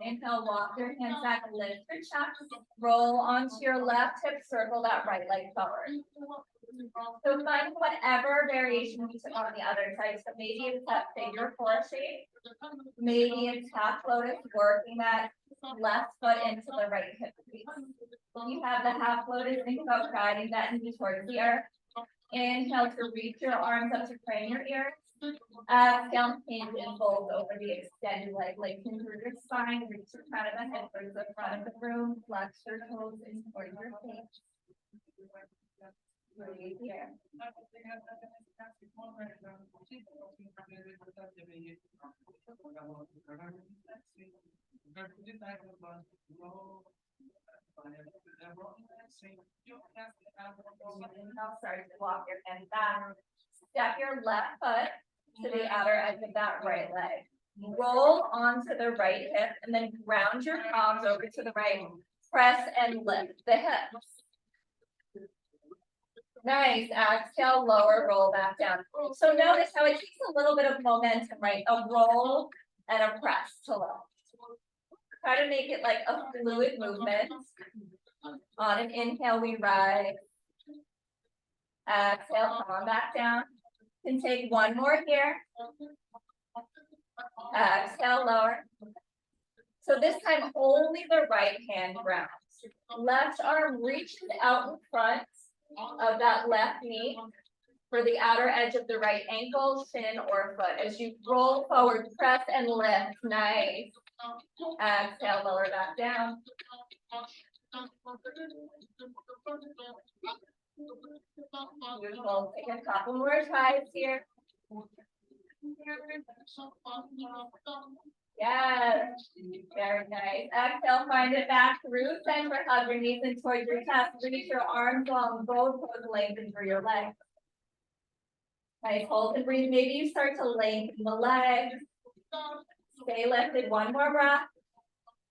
Inhale, walk your hands back, lift your chest. Roll onto your left hip, circle that right leg forward. So find whatever variation you took on the other side. So maybe it's that figure four shape. Maybe it's half lotus, working that left foot into the right hip crease. You have the half lotus, think about guiding that into towards the earth. Inhale to reach your arms up to frame your ears. Exhale, hinge and fold over the extended leg, lengthen through your spine, reach the front of the head towards the front of the room, flex your toes in towards your face. Breathe here. Now start to walk your hands back. Step your left foot to the outer edge of that right leg. Roll onto the right hip and then ground your palms over to the right. Press and lift the hips. Nice. Exhale, lower, roll back down. So notice how it takes a little bit of momentum, right? A roll and a press to lift. Try to make it like a fluid movement. On an inhale, we rise. Exhale, come on back down. Can take one more here. Exhale, lower. So this time only the right hand grounds. Left arm reaches out in front of that left knee for the outer edge of the right ankle, shin, or foot. As you roll forward, press and lift. Nice. Exhale, lower back down. Beautiful. Take a couple more tries here. Yes. Very nice. Exhale, find it back through center. Hug your knees in towards your chest. Reach your arms long, both toes lengthen through your legs. Nice. Hold and breathe. Maybe you start to lengthen the legs. Stay lifted. One more breath.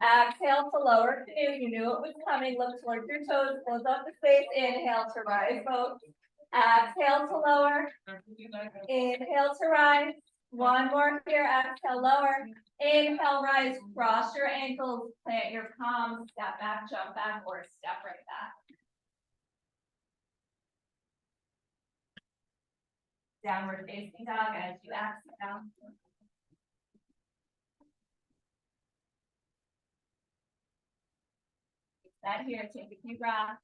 Exhale to lower canoe. You knew it was coming. Look towards your toes. Close up the space. Inhale to rise. Both. Exhale to lower. Inhale to rise. One more here. Exhale, lower. Inhale, rise. Cross your ankles. Plant your palms. Step back, jump back, or step right back. Downward facing dog as you exhale. That here, take a few breaths.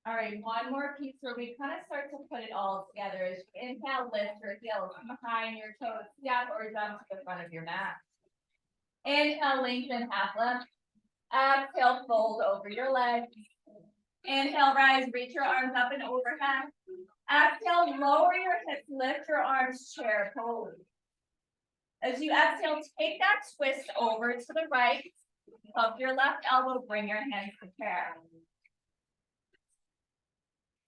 All right, one more piece where we kind of start to put it all together. As you inhale, lift your heels behind your toes, step or jump to the front of your mat. Inhale, lengthen half lift. Exhale, fold over your legs. Inhale, rise, reach your arms up and overhead. Exhale, lower your hips, lift your arms, chair pose. As you exhale, take that twist over to the right. Up your left elbow, bring your hands to prayer.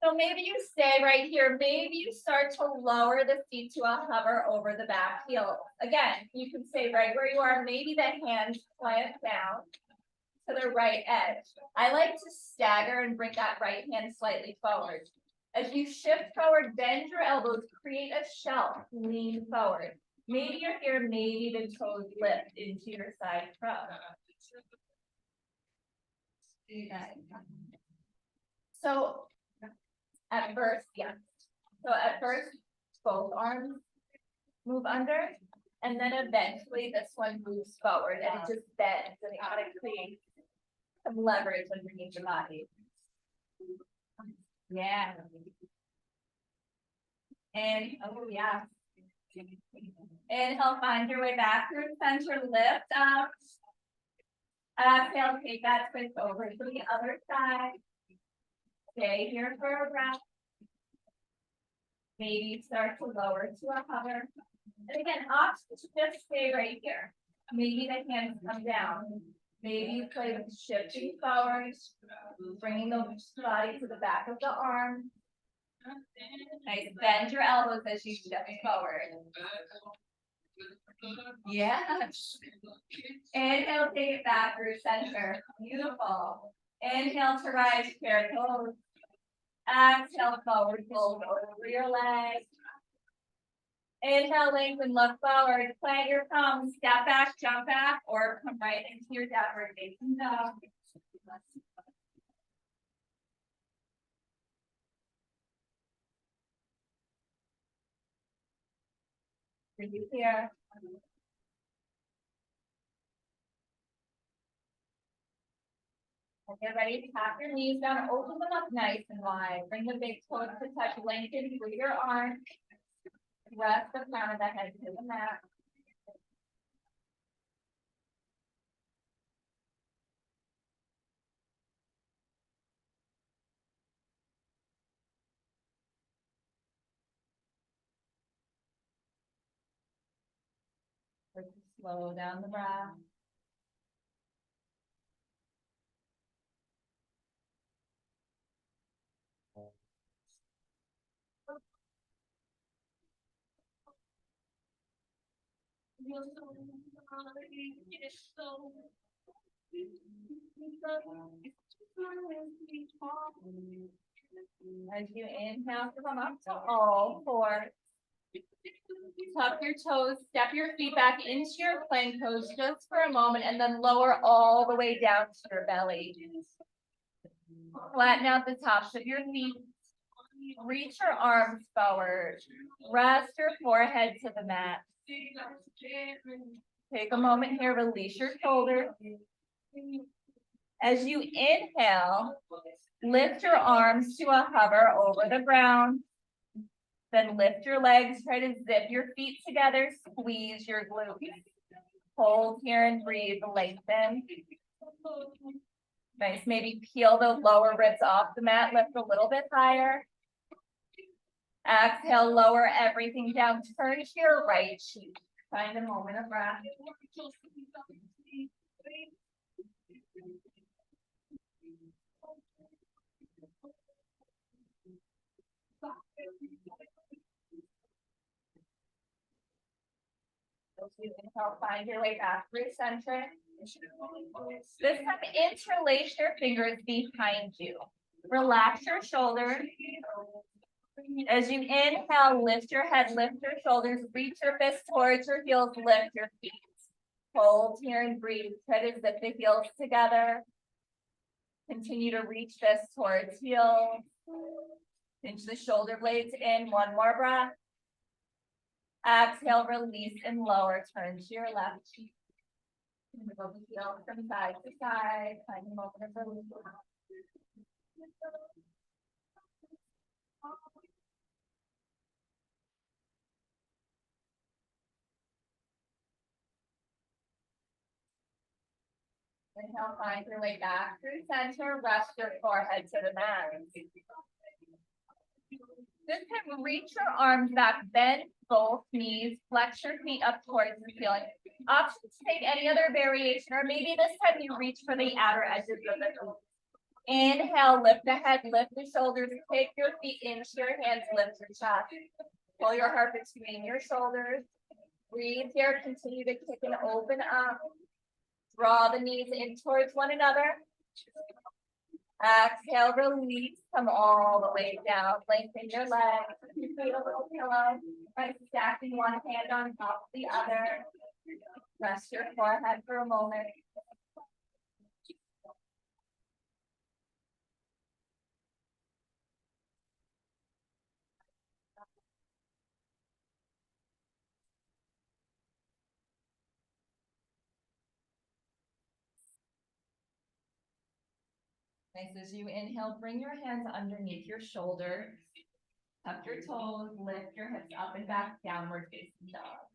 So maybe you stay right here. Maybe you start to lower the feet to a hover over the back heel. Again, you can stay right where you are. Maybe the hands plant down to the right edge. I like to stagger and bring that right hand slightly forward. As you shift forward, bend your elbows, create a shelf, lean forward. Maybe you're here, maybe the toes lift into your side crow. So at first, yes. So at first, both arms move under, and then eventually this one moves forward and it just bends and it kind of creates some leverage underneath your body. Yeah. And oh yeah. Inhale, find your way back through center, lift up. Exhale, take that twist over to the other side. Stay here for a breath. Maybe start to lower to a hover. And again, options just stay right here. Maybe the hands come down. Maybe you play with shifting forward, bringing the body to the back of the arm. Nice. Bend your elbows as you step forward. Yeah. Inhale, take it back through center. Beautiful. Inhale to rise, chair pose. Exhale, forward fold over your legs. Inhale, lengthen, look forward. Plant your palms, step back, jump back, or come right into your downward facing dog. Breathe here. And get ready to tap your knees down, open them up nice and wide. Bring the big toes to touch, lengthen through your arms. Rest the crown of the head to the mat. Slow down the breath. As you inhale, come up to all fours. Tuck your toes, step your feet back into your plank pose just for a moment, and then lower all the way down to your belly. Flatten out the tops of your feet. Reach your arms forward. Rest your forehead to the mat. Take a moment here, release your shoulders. As you inhale, lift your arms to a hover over the ground. Then lift your legs, try to zip your feet together, squeeze your glutes. Hold here and breathe, lengthen. Nice, maybe peel the lower ribs off the mat, lift a little bit higher. Exhale, lower everything down, turn to your right cheek. Find a moment of breath. You can help find your way back through center. This time, interlace your fingers behind you. Relax your shoulders. As you inhale, lift your head, lift your shoulders, reach your fists towards your heels, lift your feet. Hold here and breathe. Try to zip the heels together. Continue to reach fists towards heels. Pinch the shoulder blades in. One more breath. Exhale, release and lower. Turn to your left cheek. Move the heel from side to side. Find a moment of release. Inhale, find your way back through center. Rest your forehead to the mat. This time, reach your arms back, bend both knees, flex your feet up towards the ceiling. Options to take any other variation, or maybe this time you reach for the outer edges of the feet. Inhale, lift the head, lift the shoulders, take your feet into your hands, lift your chest. Pull your heart between your shoulders. Breathe here, continue to kick and open up. Draw the knees in towards one another. Exhale, release, come all the way down. Lengthen your legs. Create a little pillow by stacking one hand on top of the other. Rest your forehead for a moment. Nice. As you inhale, bring your hands underneath your shoulders. Tuck your toes, lift your hips up and back, downward facing dog.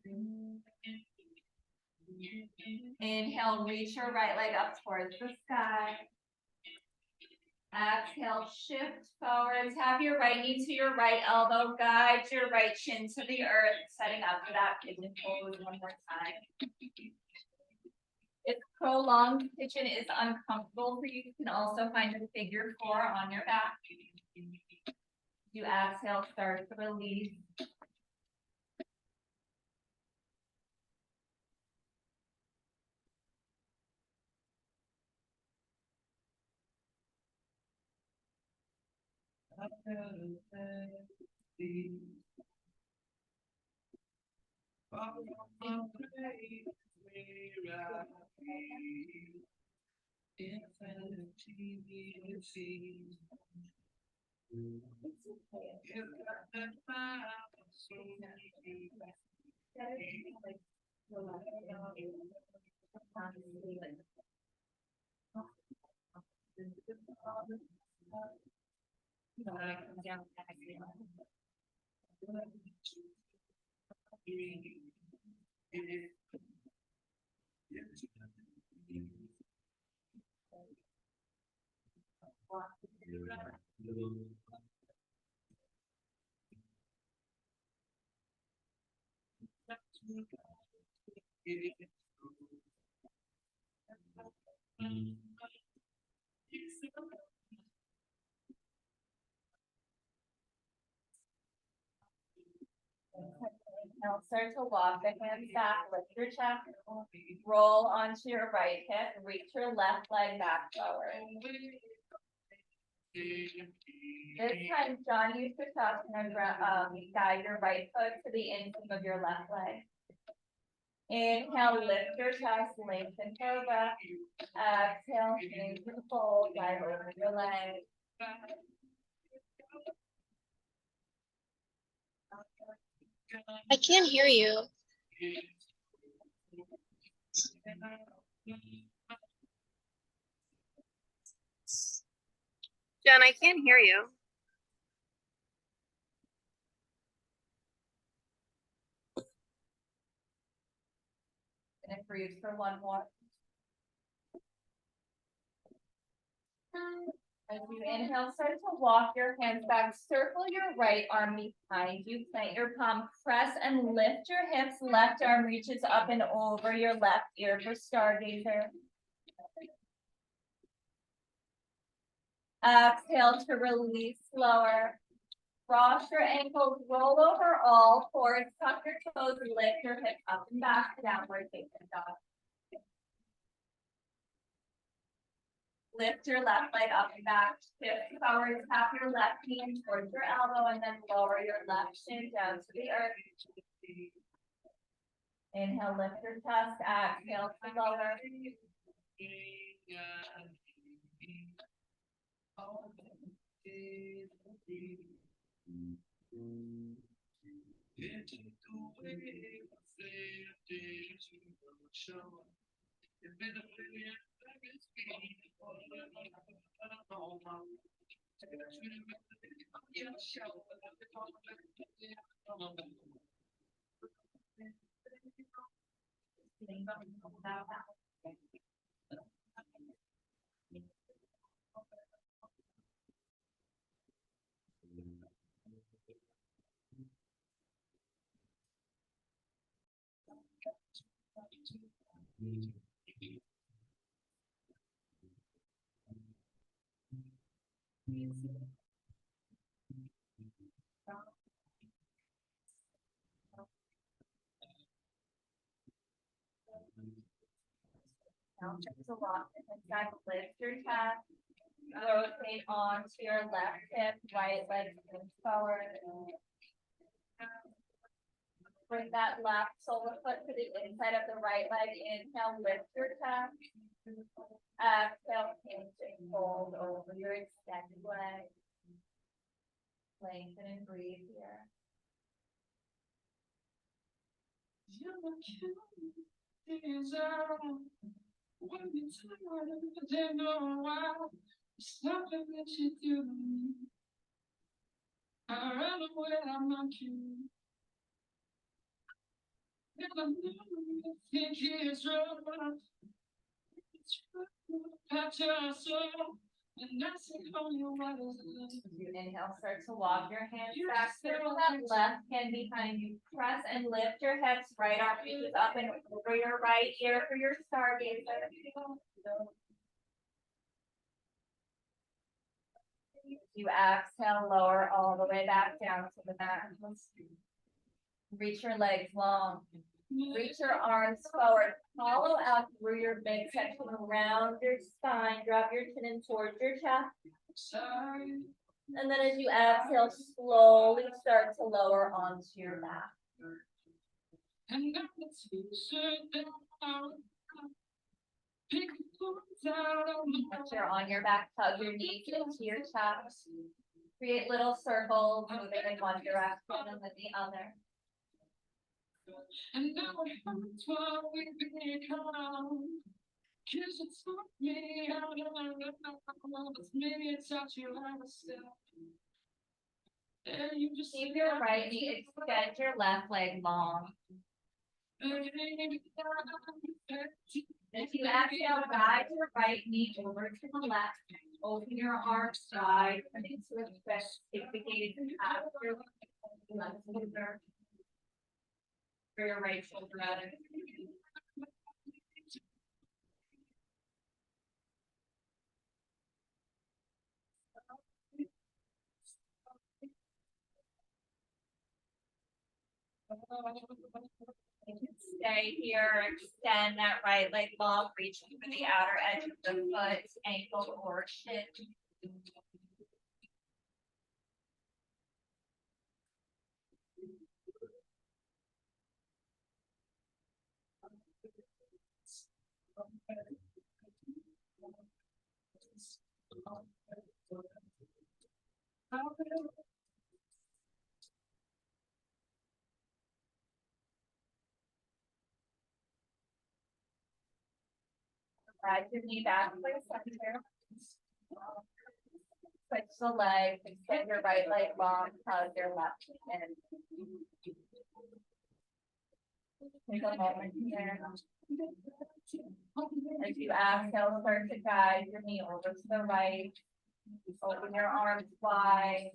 Inhale, reach your right leg up towards the sky. Exhale, shift forward, tap your right knee to your right elbow, guide your right shin to the earth, setting up for that pigeon pose one more time. If prolonged pigeon is uncomfortable for you, you can also find a figure 4 on your back. You exhale, start to release. Now start to walk the hands back, lift your chest, roll onto your right hip, reach your left leg back forward. This time, John, use your chest and guide your right foot to the inseam of your left leg. Inhale, lift your chest, lengthen cobra. Exhale, into the fold, dive over your leg. I can't hear you. Jen, I can't hear you. And breathe for one more. As you inhale, start to walk your hands back, circle your right arm behind you, plant your palm, press and lift your hips, left arm reaches up and over your left ear for stargazer. Exhale to release slower. Cross your ankles, roll over all fours, tuck your toes, lift your hips up and back, downward facing dog. Lift your left leg up and back, shift forward, tap your left knee in towards your elbow, and then lower your left shin down to the earth. Inhale, lift your chest, exhale to lower. Now just a lot. Inside, lift your chest. Rotate onto your left hip, right leg moves forward. Bring that left solar foot to the inside of the right leg. Inhale, lift your chest. Exhale, pinch and fold over your extended leg. Lengthen and breathe here. Something that you do to me. I run away, I'm not you. Never knew you think it's wrong. It's past your soul, and that's the only one is love. You inhale, start to walk your hands back, circle that left hand behind you, press and lift your hips, right arm reaches up and over your right ear for your stargazer. You exhale, lower all the way back down to the mat. Reach your legs long. Reach your arms forward. Hollow out through your midsection around your spine. Drop your chin in towards your chest. And then as you exhale, slowly start to lower onto your mat. Once you're on your back, tug your knees into your chest. Create little circles, moving in one direction and then the other. And now it's what we become. Cause it took me out of my life. Maybe it's out you have a step. And you just Keep your right knee, extend your left leg long. If you exhale, guide your right knee over to the left. Open your arms wide and into a twist. Take the gaze out of your left shoulder. For your right shoulder rather. You can stay here, extend that right leg long, reaching for the outer edge of the foot, ankle or shin. Drag your knee back to the center. Switch the leg, extend your right leg long, hug your left in. Take a moment here. As you exhale, start to guide your knee over to the right. Open your arms wide.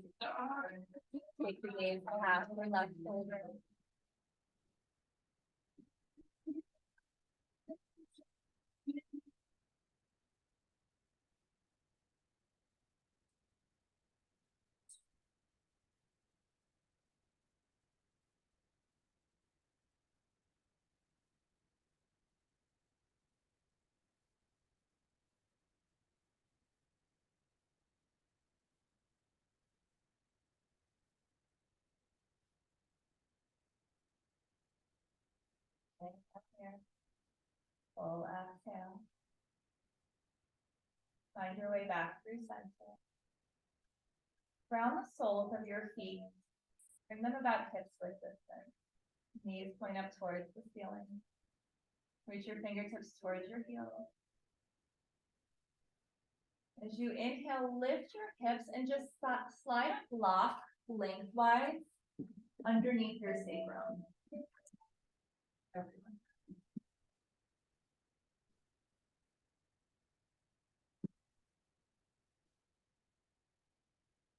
Take the gaze past your left shoulder. Up here. Full exhale. Find your way back through center. Ground the soles of your feet. Bring them about hips width distance. Knees point up towards the ceiling. Reach your fingertips towards your heels. As you inhale, lift your hips and just slide a block lengthwise underneath your sacrum.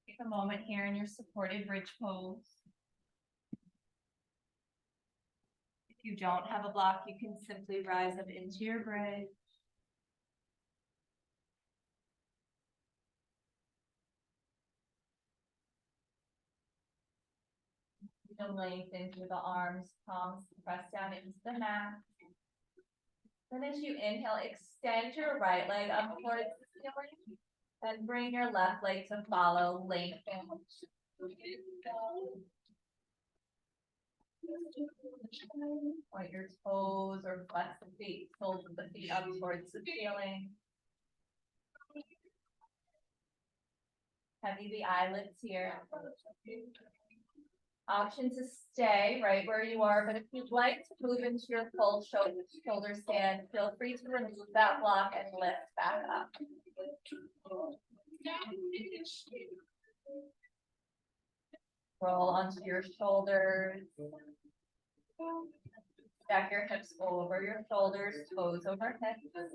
Take a moment here in your supported bridge pose. If you don't have a block, you can simply rise up into your bridge. You can lengthen through the arms, palms press down into the mat. Then as you inhale, extend your right leg up towards the ceiling. And bring your left leg to follow, lengthen. Point your toes or flex the feet, soles of the feet up towards the ceiling. Heavy the eyelids here. Option to stay right where you are, but if you'd like to move into your full shoulder stand, feel free to remove that block and lift back up. Roll onto your shoulders. Stack your hips over your shoulders, toes over hips.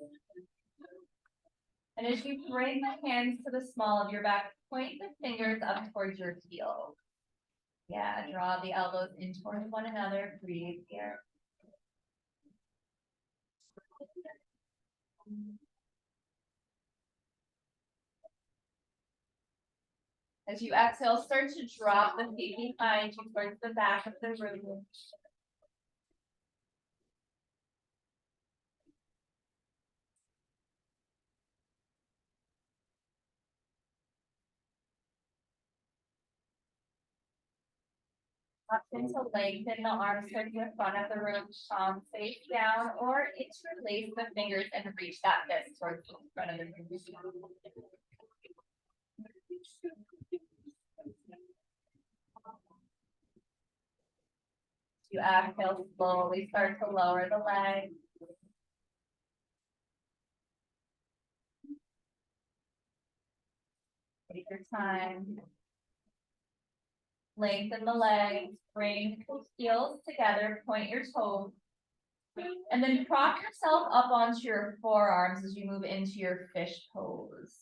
And as you bring the hands to the small of your back, point the fingers up towards your heels. Yeah, draw the elbows in towards one another. Breathe here. As you exhale, start to drop the feet behind you towards the back of the room. Option to lengthen the arms towards the front of the room, palms face down, or interlace the fingers and reach that fist towards the front of the room. You exhale, slowly start to lower the leg. Take your time. Lengthen the legs, bring the heels together, point your toes. And then prop yourself up onto your forearms as you move into your fish pose.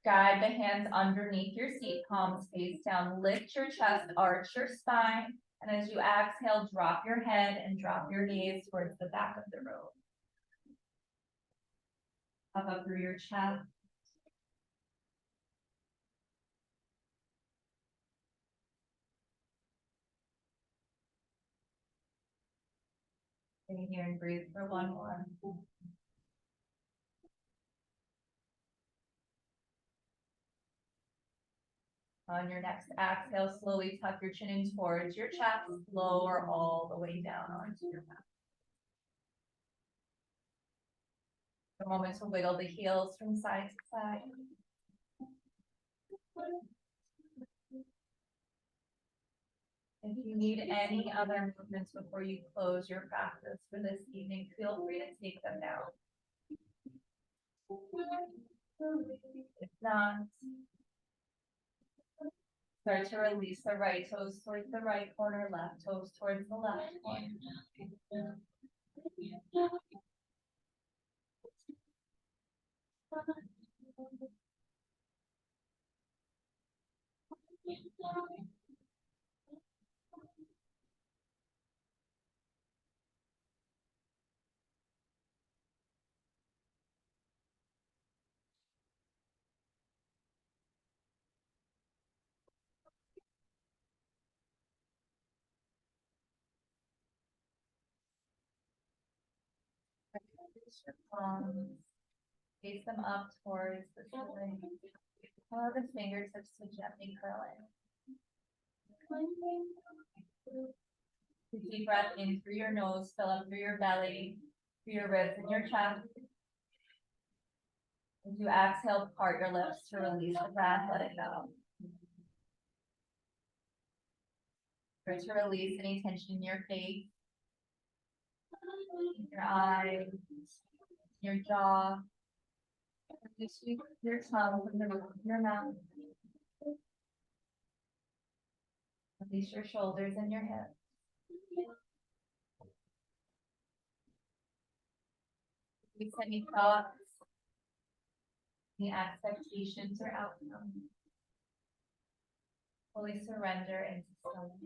Guide the hands underneath your seat, palms face down, lift your chest, arch your spine. And as you exhale, drop your head and drop your gaze towards the back of the robe. Up through your chest. Stay here and breathe for one more. On your next exhale, slowly tuck your chin in towards your chest, lower all the way down onto your back. A moment to wiggle the heels from side to side. If you need any other movements before you close your practice for this evening, feel free to take them now. If not, start to release the right toes towards the right corner, left toes towards the left corner. Release your palms, face them up towards the ceiling. Allow the fingertips to gently curl in. Take a deep breath in through your nose, fill up through your belly, through your ribs and your chest. As you exhale, part your lips to release the breath, let it go. Start to release any tension in your face, your eyes, your jaw. Release your tongue from the roof of your mouth. Release your shoulders and your hips. Release any thoughts, any expectations or outcomes. Fully surrender into stillness.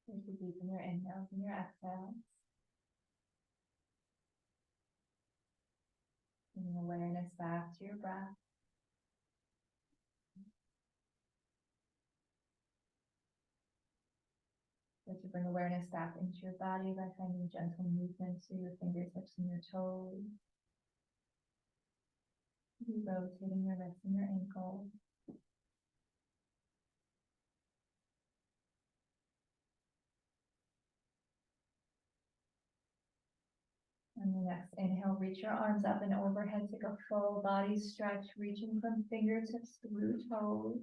Take a deep in your inhales and your exhales. Bringing awareness back to your breath. Start to bring awareness back into your body by finding gentle movements through your fingertips and your toes. Rotating your wrists and your ankles. And the next inhale, reach your arms up and overhead, take a full body stretch, reaching from fingertips through toes.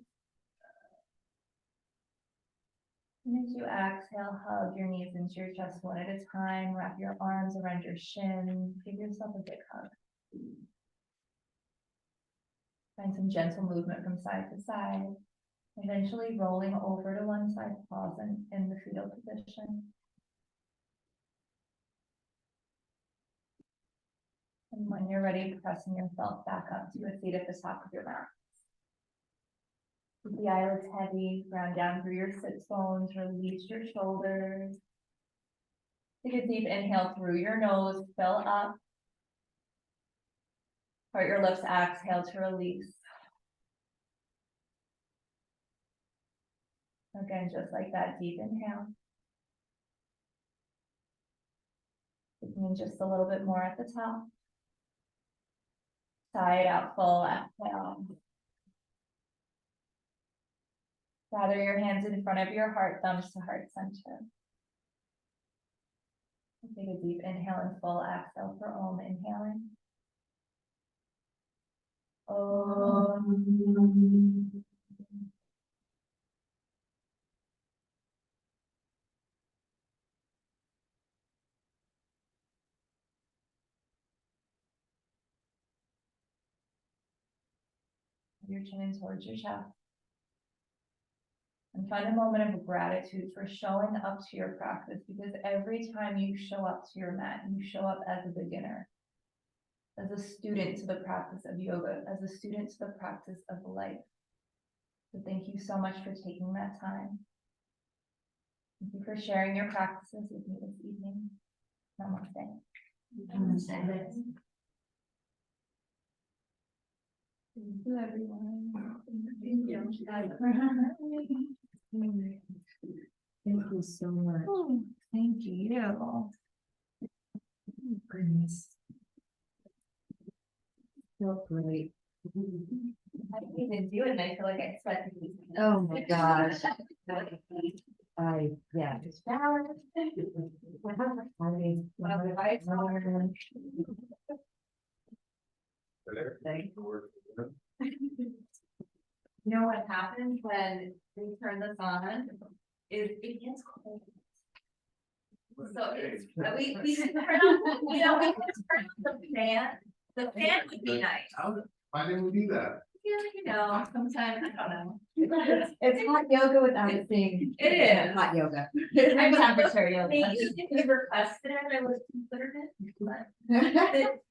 And as you exhale, hug your knees into your chest one at a time, wrap your arms around your shin, give yourself a big hug. Find some gentle movement from side to side, eventually rolling over to one side, pause in the fetal position. And when you're ready, pressing yourself back up to a seat at the top of your mat. Keep the eyelids heavy, ground down through your sits bones, release your shoulders. Take a deep inhale through your nose, fill up. Part your lips, exhale to release. Again, just like that, deep inhale. Taking in just a little bit more at the top. Side out, full exhale. Gather your hands in front of your heart, thumbs to heart center. Take a deep inhale and full exhale for Om. Inhaling. Om. Your chin in towards your chest. And find a moment of gratitude for showing up to your practice, because every time you show up to your mat, you show up as a beginner, as a student to the practice of yoga, as a student to the practice of life. So thank you so much for taking that time. Thank you for sharing your practices with me this evening. Namaste. Namaste. Thank you, everyone. Thank you. Thank you so much. Oh, thank you. Goodness. So great. I didn't even do it, and I feel like I sweat. Oh my gosh. Yeah. Thank you. You know what happens when we turn this on is it gets cold. So it's, we can turn on, you know, we can turn on the fan. The fan would be nice. Why didn't we do that? Yeah, you know, sometimes, I don't know. It's hot yoga without it being. It is. Hot yoga. I was temperature yoga. If you requested it, I would have considered it, but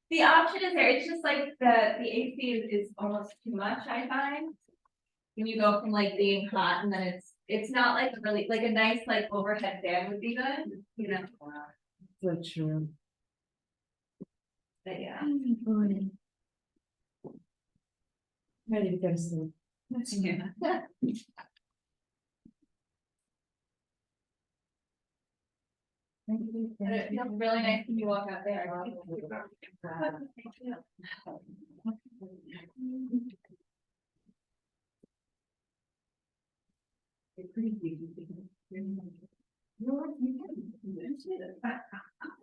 the option is there. It's just like the AC is almost too much, I find. When you go from like being hot and then it's not like really like a nice like overhead fan would be good, you know. So true. But yeah. Ready to go to sleep. Yeah. But it feels really nice when you walk out there. Thank you. preview. You can. You can.